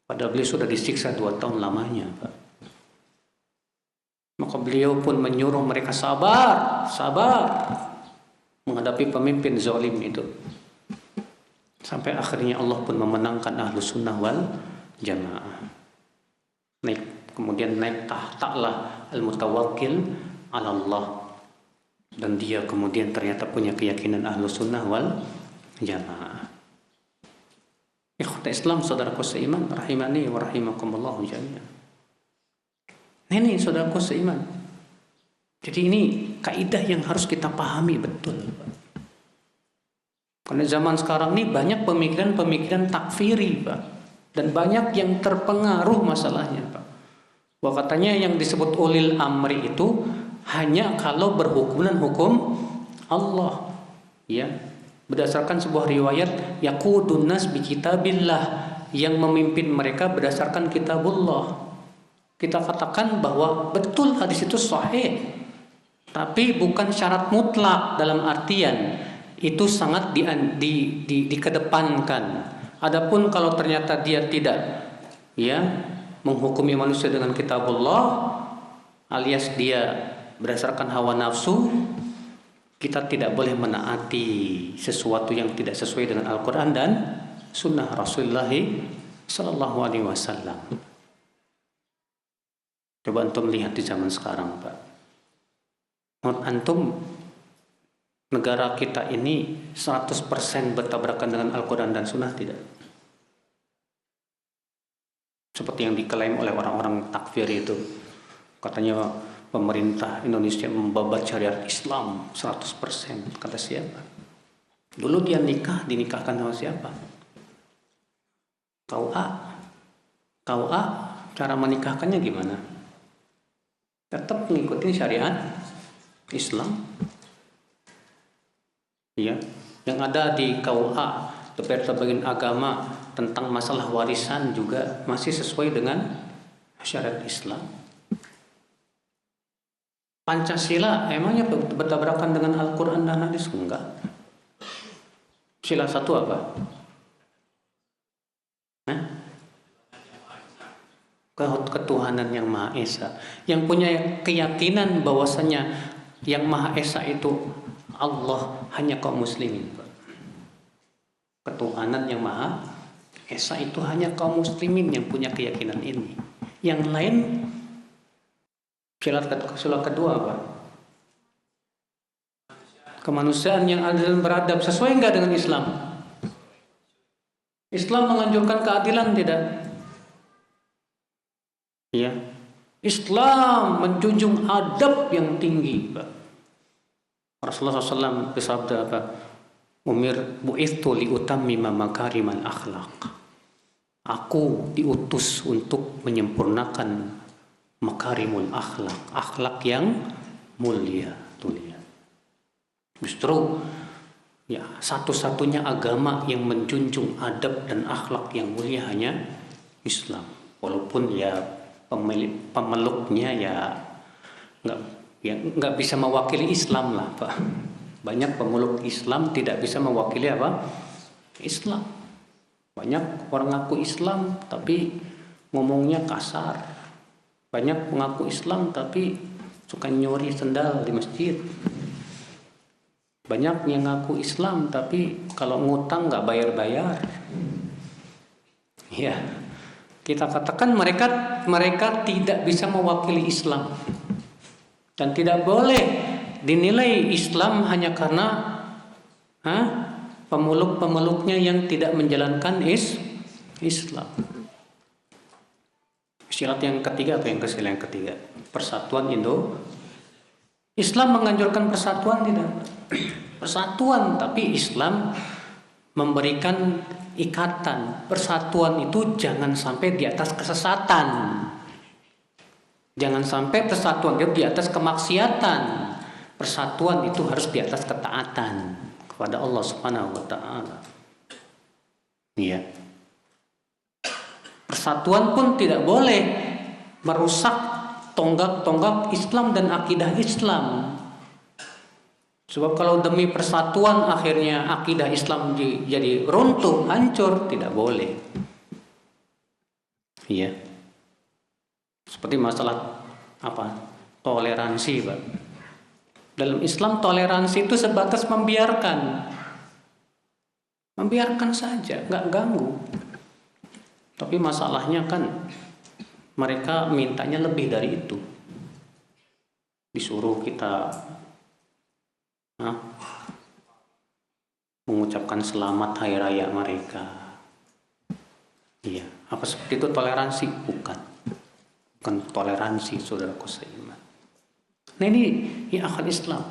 Padahal beliau sudah disiksa 2 tahun lamanya, Pak. Maka beliau pun menyuruh mereka sabar menghadapi pemimpin zalim itu. Sampai akhirnya Allah pun memenangkan Ahlussunnah wal Jamaah. Kemudian naik tahtalah al-mutawakkil ala Allah. Dan dia kemudian ternyata punya keyakinan Ahlussunnah wal Jamaah. Ikhwata Islam, saudaraku seiman, rahimani wa rahimakumullah jami'an. Ini saudaraku seiman. Jadi ini kaidah yang harus kita pahami betul. Karena zaman sekarang ini banyak pemikiran-pemikiran takfiri, Pak. Dan banyak yang terpengaruh masalahnya, Pak. Bahwa katanya yang disebut ulil amri itu hanya kalau berhukum dan hukum Allah. Ya. Berdasarkan sebuah riwayat, yaqudun nas bi kitabillah, yang memimpin mereka berdasarkan kitabullah. Kita katakan bahwa betul hadis itu sahih. Tapi bukan syarat mutlak, dalam artian itu sangat dikedepankan. Adapun kalau ternyata dia tidak ya menghukumi manusia dengan kitabullah, alias dia berdasarkan hawa nafsu, kita tidak boleh menaati sesuatu yang tidak sesuai dengan Al-Quran dan Sunnah Rasulullah Sallallahu Alaihi Wasallam. Coba antum lihat di zaman sekarang, Pak. Menurut antum, negara kita ini 100% bertabrakan dengan Al-Quran dan Sunnah tidak? Seperti yang diklaim oleh orang-orang takfir itu. Katanya pemerintah Indonesia membabat syariat Islam 100%. Kata siapa? Dulu dia dinikahkan sama siapa? KUA cara menikahkannya gimana? Tetap mengikuti syariat Islam. Ya, yang ada di KUA bagian agama tentang masalah warisan juga masih sesuai dengan syariat Islam. Pancasila emangnya bertabrakan dengan Al-Quran dan hadis? Enggak. Sila satu apa? Ketuhanan yang Maha Esa, yang punya keyakinan bahwasanya yang Maha Esa itu Allah, hanya kaum muslimin. Ketuhanan yang Maha Esa itu hanya kaum muslimin yang punya keyakinan ini. Yang lain, sila kedua apa? Kemanusiaan yang adil dan beradab. Sesuai enggak dengan Islam? Islam menganjurkan keadilan tidak? Ya, Islam menjunjung adab yang tinggi, Pak. Rasulullah SAW bersabda apa? Bu'ithu liutammima makarimal akhlaq. Aku diutus untuk menyempurnakan makarimul akhlak, akhlak yang mulia. Justru ya, satu-satunya agama yang menjunjung adab dan akhlak yang mulia hanya Islam. Walaupun ya pemeluknya ya nggak bisa mewakili Islam lah, Pak. Banyak pemeluk Islam tidak bisa mewakili apa? Islam. Banyak orang ngaku Islam tapi ngomongnya kasar. Banyak mengaku Islam tapi suka nyuri sendal di masjid. Banyak yang ngaku Islam tapi kalau ngutang nggak bayar-bayar. Ya, kita katakan mereka tidak bisa mewakili Islam dan tidak boleh dinilai Islam hanya karena pemeluk-pemeluknya yang tidak menjalankan Islam. Syarat yang ketiga atau yang ketiga, persatuan Islam menganjurkan persatuan tidak? Persatuan, tapi Islam memberikan ikatan. Persatuan itu jangan sampai di atas kesesatan. Jangan sampai persatuan itu di atas kemaksiatan. Persatuan itu harus di atas ketaatan kepada Allah Subhanahu wa taala. Iya. Persatuan pun tidak boleh merusak tonggak-tonggak Islam dan akidah Islam. Sebab kalau demi persatuan akhirnya akidah Islam jadi runtuh, hancur, tidak boleh. Iya. Seperti masalah apa? Toleransi, Pak. Dalam Islam toleransi itu sebatas membiarkan. Membiarkan saja, nggak ganggu. Tapi masalahnya kan mereka mintanya lebih dari itu. Disuruh kita mengucapkan selamat hari raya mereka. Iya, apa seperti itu toleransi? Bukan toleransi, saudaraku seiman. Nah ini ya akal Islam.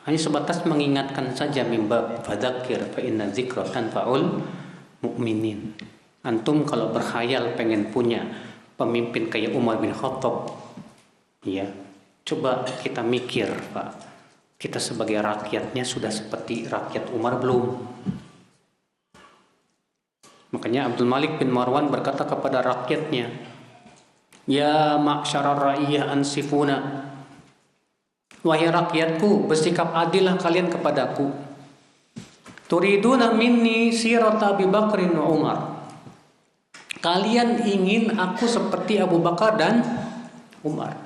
Hanya sebatas mengingatkan saja, mimba fadzakir fa inna dzikra tanfa'ul mu'minin. Antum kalau berkhayal pengen punya pemimpin kayak Umar bin Khattab, ya, coba kita mikir, Pak. Kita sebagai rakyatnya sudah seperti rakyat Umar belum? Makanya Abdul Malik bin Marwan berkata kepada rakyatnya, ya ma'syarar ra'iyah ansifuna. Wahai rakyatku, bersikap adillah kalian kepadaku. Turiduna minni sirata Abi Bakrin wa Umar. Kalian ingin aku seperti Abu Bakar dan Umar.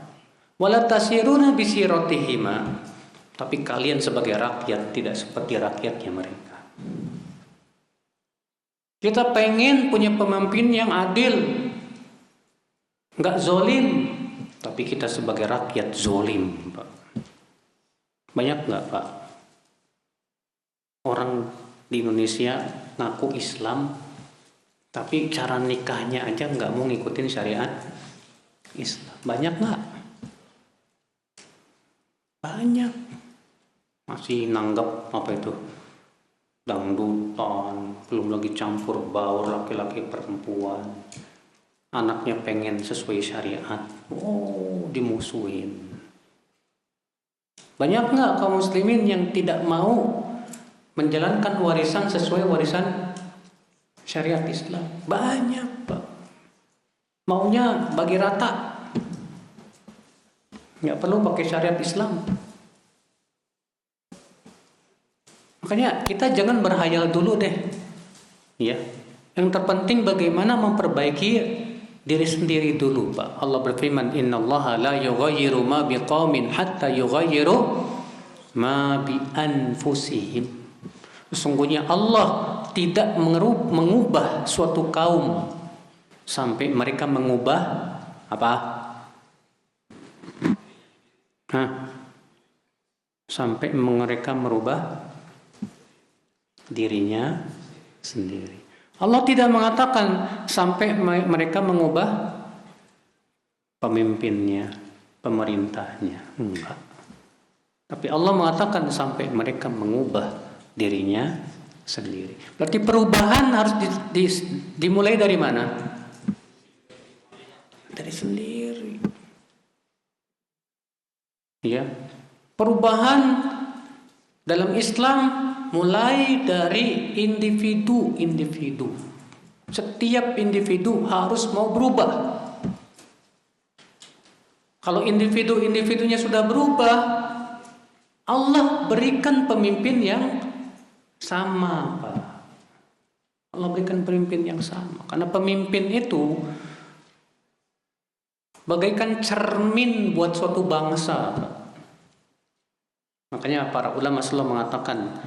Wala tasiruna bisiratihima. Tapi kalian sebagai rakyat tidak seperti rakyatnya mereka. Kita pengen punya pemimpin yang adil, nggak zolim. Tapi kita sebagai rakyat zolim, Pak. Banyak nggak, Pak, orang di Indonesia ngaku Islam, tapi cara nikahnya aja nggak mau ngikutin syariat Islam? Banyak nggak? banyak masih nanggap apa itu dangdutan, belum lagi campur baur laki-laki perempuan, anaknya pengen sesuai syariat, dimusuhin. Banyak nggak kaum muslimin yang tidak mau menjalankan warisan sesuai warisan syariat Islam? Banyak, Pak. Maunya bagi rata, nggak perlu pakai syariat Islam. Makanya kita jangan berhayal dulu deh, ya. Yang terpenting bagaimana memperbaiki diri sendiri dulu, Pak. Allah berfirman, "Innallaha la yughayyiru ma biqaumin hatta yughayyiru ma bi anfusihim." Sesungguhnya Allah tidak mengubah suatu kaum sampai mereka mengubah apa? Sampai mereka merubah dirinya sendiri. Allah tidak mengatakan sampai mereka mengubah pemimpinnya, pemerintahnya, enggak. Tapi Allah mengatakan sampai mereka mengubah dirinya sendiri. Berarti perubahan harus dimulai dari mana? Dari sendiri. Ya. Perubahan dalam Islam mulai dari individu-individu. Setiap individu harus mau berubah. Kalau individu-individunya sudah berubah, Allah berikan pemimpin yang sama, Pak. Allah berikan pemimpin yang sama. Karena pemimpin itu bagaikan cermin buat suatu bangsa, Pak. Makanya para ulama selalu mengatakan,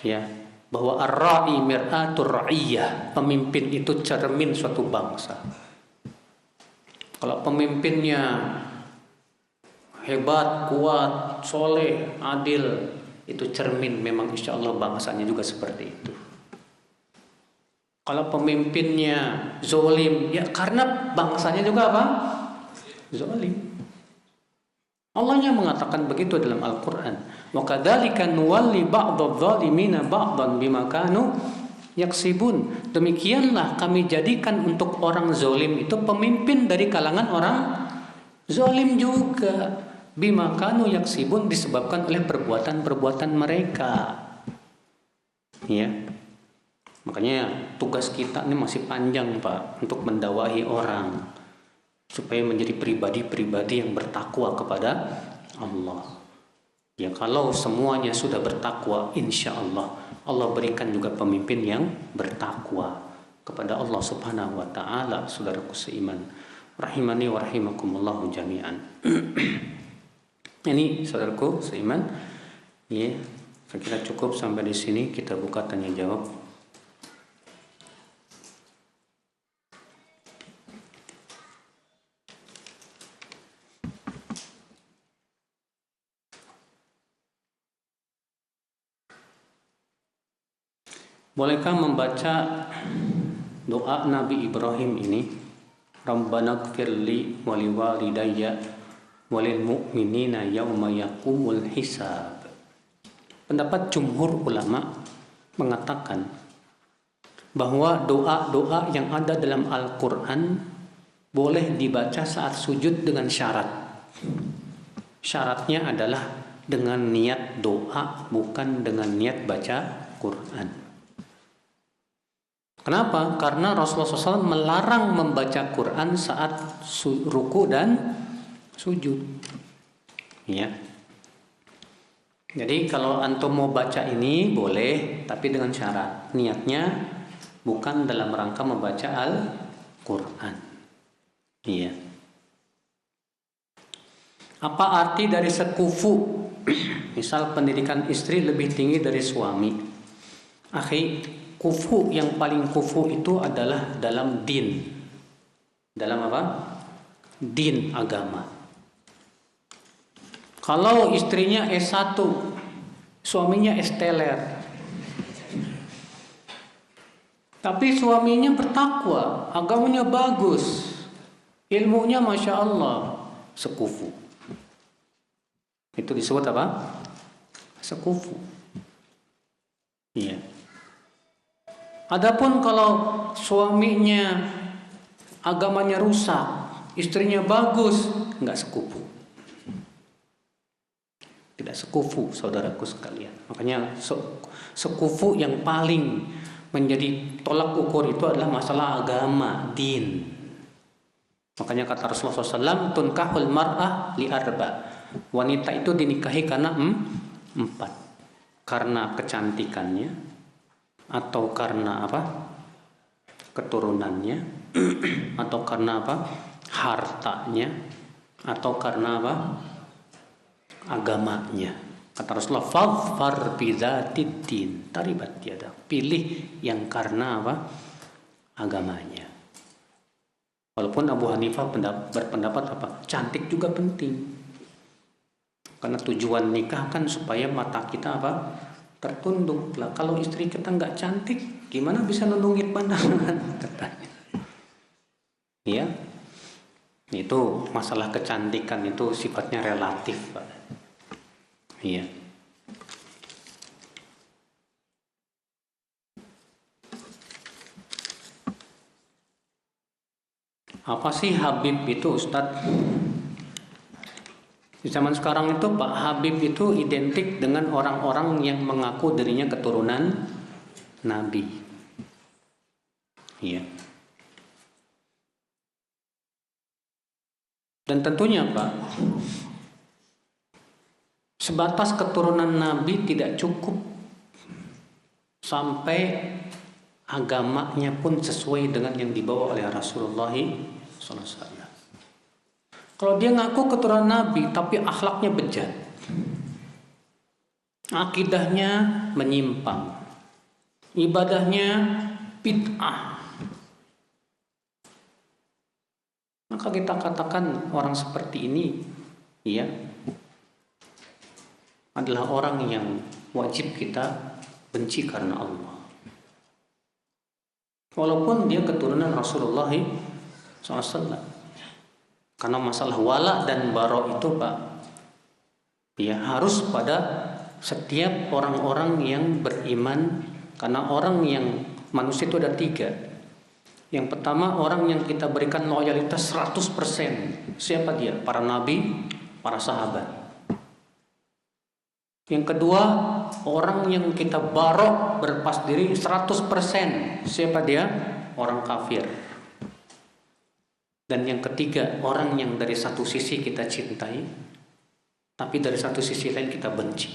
ya, bahwa ar-ra'i mir'atur ra'iyah, pemimpin itu cermin suatu bangsa. Kalau pemimpinnya hebat, kuat, soleh, adil, itu cermin, memang insya Allah bangsanya juga seperti itu. Kalau pemimpinnya zolim, ya karena bangsanya juga apa? Zolim. Allahnya mengatakan begitu dalam Al-Quran. Wa kadzalika nuwalli ba'dadh-dhalimina ba'dhan bima kanu yaksibun. Demikianlah kami jadikan untuk orang zolim itu pemimpin dari kalangan orang zolim juga. Bima kanu yaksibun, disebabkan oleh perbuatan-perbuatan mereka. Ya. Makanya tugas kita ini masih panjang, Pak, untuk mendakwahi orang supaya menjadi pribadi-pribadi yang bertakwa kepada Allah. Ya, kalau semuanya sudah bertakwa, insya Allah Allah berikan juga pemimpin yang bertakwa kepada Allah Subhanahu wa taala. Saudaraku seiman, rahimani wa rahimakumullah jami'an. Ini saudaraku seiman, ya, saya kira cukup sampai di sini. Kita buka tanya jawab. Bolehkah membaca doa Nabi Ibrahim ini? Rabbana gfirli wali walidayya walil mu'minina yauma yaqumul hisab. Pendapat jumhur ulama mengatakan bahwa doa-doa yang ada dalam Al-Quran boleh dibaca saat sujud dengan syarat. Syaratnya adalah dengan niat doa, bukan dengan niat baca Quran. Kenapa? Karena Rasulullah SAW melarang membaca Quran saat ruku dan sujud. Ya. Jadi kalau antum mau baca ini boleh, tapi dengan syarat. Niatnya bukan dalam rangka membaca Al-Quran. Iya. Apa arti dari sekufu? Misal pendidikan istri lebih tinggi dari suami. Akhi, kufu yang paling kufu itu adalah dalam din. Dalam apa? Din, agama. Kalau istrinya S1, suaminya S-teler, tapi suaminya bertakwa, agamanya bagus, ilmunya Masya Allah, sekufu. Itu disebut apa? Sekufu. Iya. Adapun kalau suaminya agamanya rusak, istrinya bagus, nggak sekufu. Tidak sekufu, saudaraku sekalian. Makanya sekufu yang paling menjadi tolak ukur itu adalah masalah agama, din. Makanya kata Rasulullah SAW, tunkahul mar'ah li arba. Wanita itu dinikahi karena 4. Karena kecantikannya, atau karena apa? Keturunannya, atau karena apa? Hartanya, atau karena apa? Agamanya. Kata Rasulullah, fadfar bidzatid din, taribat yada. Pilih yang karena apa? Agamanya. Walaupun Abu Hanifah berpendapat apa? Cantik juga penting. Karena tujuan nikah kan supaya mata kita apa? Tertunduk. Lah kalau istri kita nggak cantik, gimana bisa nundungin pandangan? Katanya. Ya, itu masalah kecantikan itu sifatnya relatif, Pak. Iya. Apa sih Habib itu, Ustadz? Di zaman sekarang itu Pak Habib itu identik dengan orang-orang yang mengaku dirinya keturunan Nabi. Iya. Dan tentunya Pak, sebatas keturunan Nabi tidak cukup, sampai agamanya pun sesuai dengan yang dibawa oleh Rasulullah SAW. Kalau dia ngaku keturunan Nabi tapi akhlaknya bejat, akidahnya menyimpang, ibadahnya bid'ah, maka kita katakan orang seperti ini ya adalah orang yang wajib kita benci karena Allah. Walaupun dia keturunan Rasulullah SAW. Karena masalah wala dan bara itu Pak, ya harus pada setiap orang-orang yang beriman. Karena orang yang manusia itu ada 3. Yang pertama, orang yang kita berikan loyalitas 100%. Siapa dia? Para nabi, para sahabat. Yang kedua, orang yang kita barok, berlepas diri 100%. Siapa dia? Orang kafir. Dan yang ketiga, orang yang dari satu sisi kita cintai, tapi dari satu sisi lain kita benci.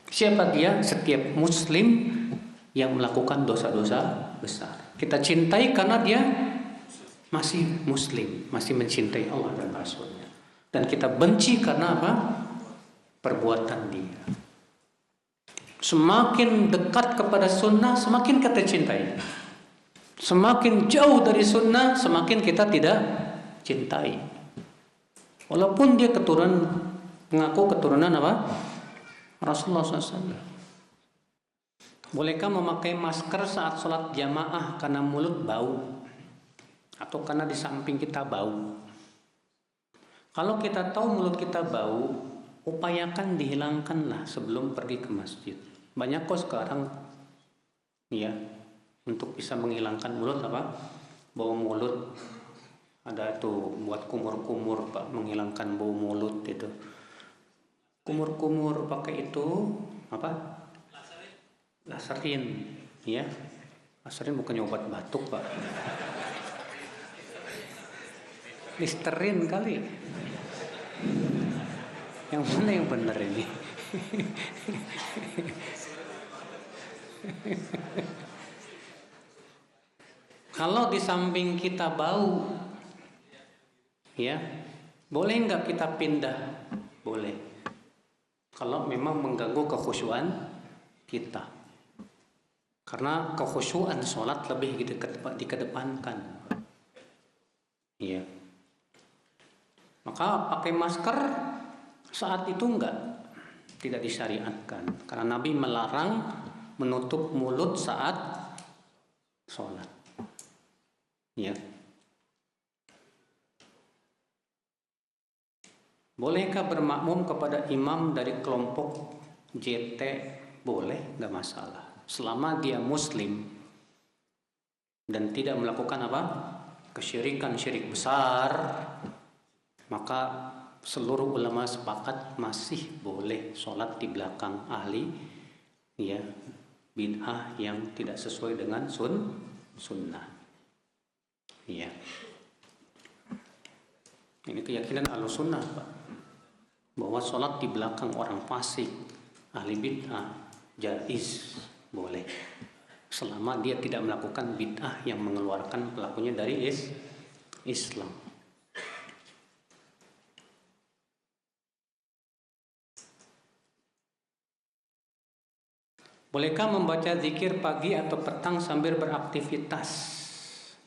Siapa dia? Setiap muslim yang melakukan dosa-dosa besar. Kita cintai karena dia masih muslim, masih mencintai Allah dan Rasulnya. Dan kita benci karena apa? Perbuatan dia. Semakin dekat kepada sunnah, semakin kita cintai. Semakin jauh dari sunnah, semakin kita tidak cintai. Walaupun dia mengaku keturunan apa? Rasulullah SAW. Bolehkah memakai masker saat sholat jamaah karena mulut bau? Atau karena di samping kita bau? Kalau kita tahu mulut kita bau, upayakan dihilangkanlah sebelum pergi ke masjid. Banyak kok sekarang ya, untuk bisa menghilangkan mulut apa? Bau mulut. Ada itu buat kumur-kumur Pak, menghilangkan bau mulut itu. Kumur-kumur pakai itu apa? Laserin, ya. Laserin bukannya obat batuk Pak. Listerin kali. Yang mana yang benar ini? Kalau di samping kita bau, ya, boleh nggak kita pindah? Boleh. Kalau memang mengganggu kekhusyuan kita. Karena kekhusyuan sholat lebih dikedepankan. Iya. Maka pakai masker saat itu tidak disyariatkan. Karena Nabi melarang menutup mulut saat sholat. Ya. Bolehkah bermakmum kepada imam dari kelompok JT? Boleh, nggak masalah. Selama dia muslim dan tidak melakukan apa? Kesyirikan, syirik besar, maka seluruh ulama sepakat masih boleh sholat di belakang ahli ya bid'ah yang tidak sesuai dengan sunnah. Ya. Ini keyakinan Ahlussunnah, Pak. Bahwa sholat di belakang orang fasik, ahli bid'ah, jaiz, boleh. Selama dia tidak melakukan bid'ah yang mengeluarkan pelakunya dari Islam. Bolehkah membaca zikir pagi atau petang sambil beraktivitas?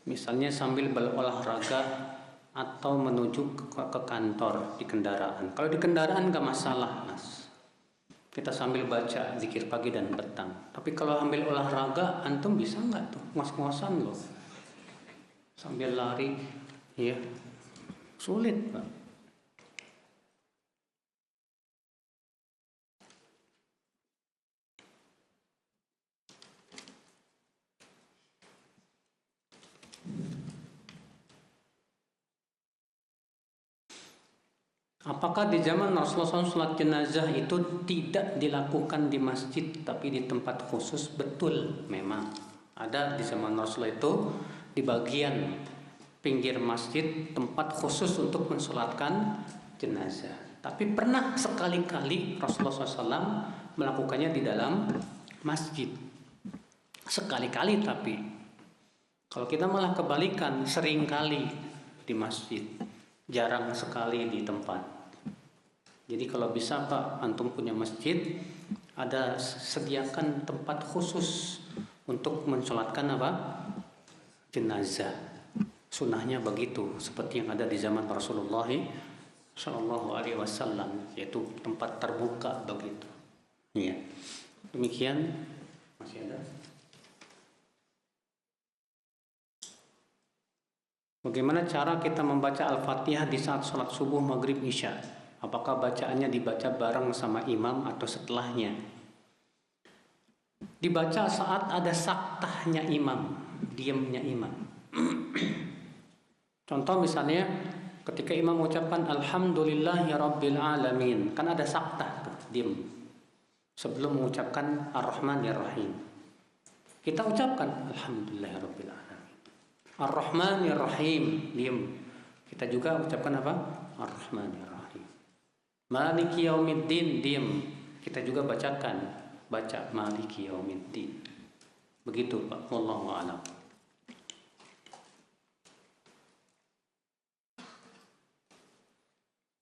Misalnya sambil berolahraga atau menuju ke kantor di kendaraan. Kalau di kendaraan nggak masalah, Mas. Kita sambil baca zikir pagi dan petang. Tapi kalau ambil olahraga, antum bisa nggak tuh? Ngos-ngosan loh. Sambil lari, ya. Sulit, Pak. Apakah di zaman Rasulullah SAW sholat jenazah itu tidak dilakukan di masjid tapi di tempat khusus? Betul, memang ada di zaman Rasulullah itu di bagian pinggir masjid tempat khusus untuk mensolatkan jenazah. Tapi pernah sekali-kali Rasulullah SAW melakukannya di dalam masjid. Sekali-kali, tapi kalau kita malah kebalikan, seringkali di masjid, jarang sekali di tempat. Jadi kalau bisa Pak, antum punya masjid, ada sediakan tempat khusus untuk mensolatkan apa? Jenazah. Sunnahnya begitu, seperti yang ada di zaman Rasulullah Shallallahu Alaihi Wasallam, yaitu tempat terbuka begitu. Ya. Demikian. Masih ada? Bagaimana cara kita membaca Al-Fatihah di saat sholat subuh, maghrib, isya? Apakah bacaannya dibaca bareng sama imam atau setelahnya? Dibaca saat ada saktahnya imam, diamnya imam. Contoh misalnya ketika imam mengucapkan Alhamdulillahirabbil alamin, kan ada saktah tuh, diam. Sebelum mengucapkan Ar-Rahmanir-Rahim, kita ucapkan Alhamdulillahirabbil alamin. Ar-Rahmanir-Rahim, diam. Kita juga ucapkan apa? Ar-Rahmanir-Rahim. Maliki yaumiddin, diam. Kita juga baca Maliki yaumiddin. Begitu Pak, wallahu a'lam.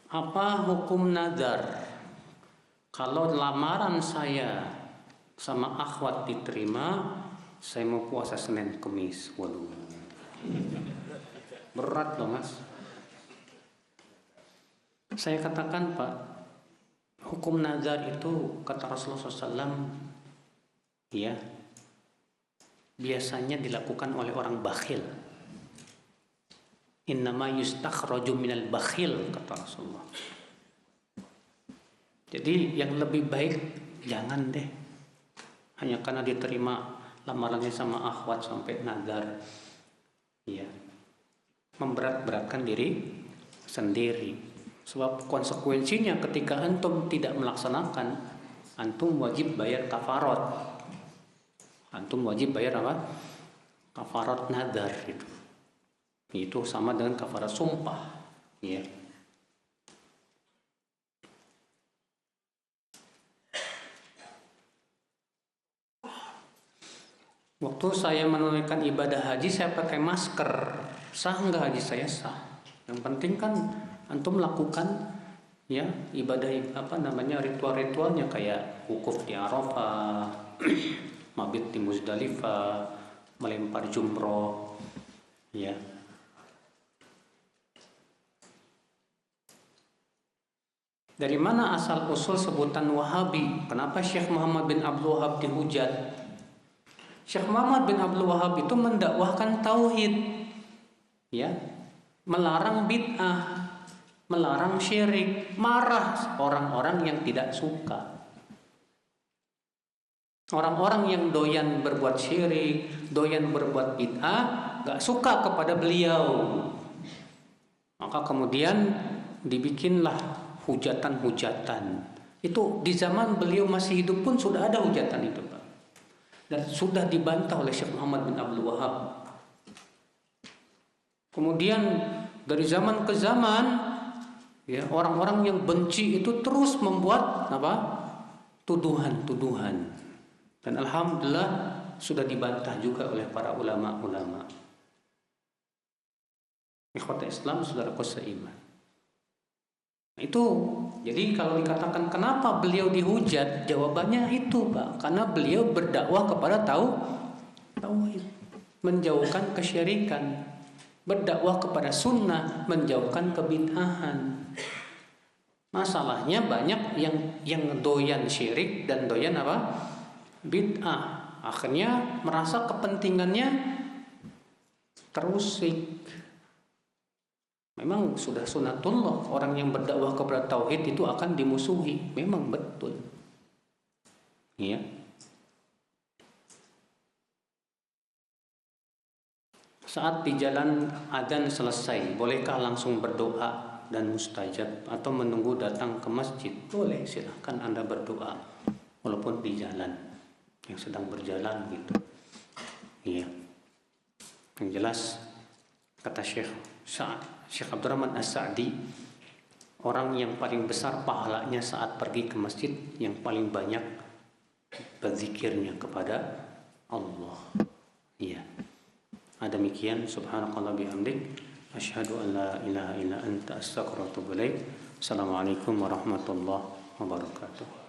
Apa hukum nazar? Kalau lamaran saya sama akhwat diterima, saya mau puasa Senin Kamis. Waduh. Berat loh, Mas. Saya katakan Pak, hukum nazar itu kata Rasulullah SAW, ya, biasanya dilakukan oleh orang bakhil. Innama yustakhraju minal bakhil, kata Rasulullah. Jadi yang lebih baik jangan deh, hanya karena diterima lamarannya sama akhwat sampai nazar, ya, memberat-beratkan diri sendiri. Sebab konsekuensinya ketika antum tidak melaksanakan, antum wajib bayar kafarat. Antum wajib bayar apa? Kafarat nazar itu. Itu sama dengan kafarat sumpah, ya. Waktu saya menunaikan ibadah haji, saya pakai masker. Sah nggak haji saya? Sah. Yang penting kan antum melakukan ya ibadah ritual-ritualnya kayak wukuf di Arafah, mabit di Muzdalifah, melempar jumroh, ya. Dari mana asal usul sebutan Wahabi? Kenapa Syekh Muhammad bin Abdul Wahab dihujat? Syekh Muhammad bin Abdul Wahab itu mendakwahkan tauhid, ya, melarang bid'ah, melarang syirik, marah orang-orang yang tidak suka. Orang-orang yang doyan berbuat syirik, doyan berbuat bid'ah, gak suka kepada beliau. Maka kemudian dibikinlah hujatan-hujatan. Itu di zaman beliau masih hidup pun sudah ada hujatan itu, Pak. Dan sudah dibantah oleh Syekh Muhammad bin Abdul Wahab. Kemudian dari zaman ke zaman, ya, orang-orang yang benci itu terus membuat tuduhan-tuduhan. Dan alhamdulillah sudah dibantah juga oleh para ulama-ulama. Ikhwata Islam, saudaraku seiman. Itu, jadi kalau dikatakan kenapa beliau dihujat, jawabannya itu, Pak, karena beliau berdakwah kepada tauhid, menjauhkan kesyirikan, berdakwah kepada sunnah, menjauhkan kebid'ahan. Masalahnya banyak yang doyan syirik dan doyan bid'ah. Akhirnya merasa kepentingannya terusik. Memang sudah sunatullah, orang yang berdakwah kepada tauhid itu akan dimusuhi. Memang betul. Ya. Saat di jalan adzan selesai, bolehkah langsung berdoa dan mustajab atau menunggu datang ke masjid? Boleh, silahkan Anda berdoa walaupun di jalan yang sedang berjalan gitu. Iya. Yang jelas kata Syekh Abdurrahman As-Sa'di, orang yang paling besar pahalanya saat pergi ke masjid yang paling banyak berzikirnya kepada Allah. Iya. Demikian, subhanakallah bihamdik, asyhadu an la ilaha illa anta astaghfiruka wa atubu ilaik. Assalamualaikum warahmatullahi wabarakatuh.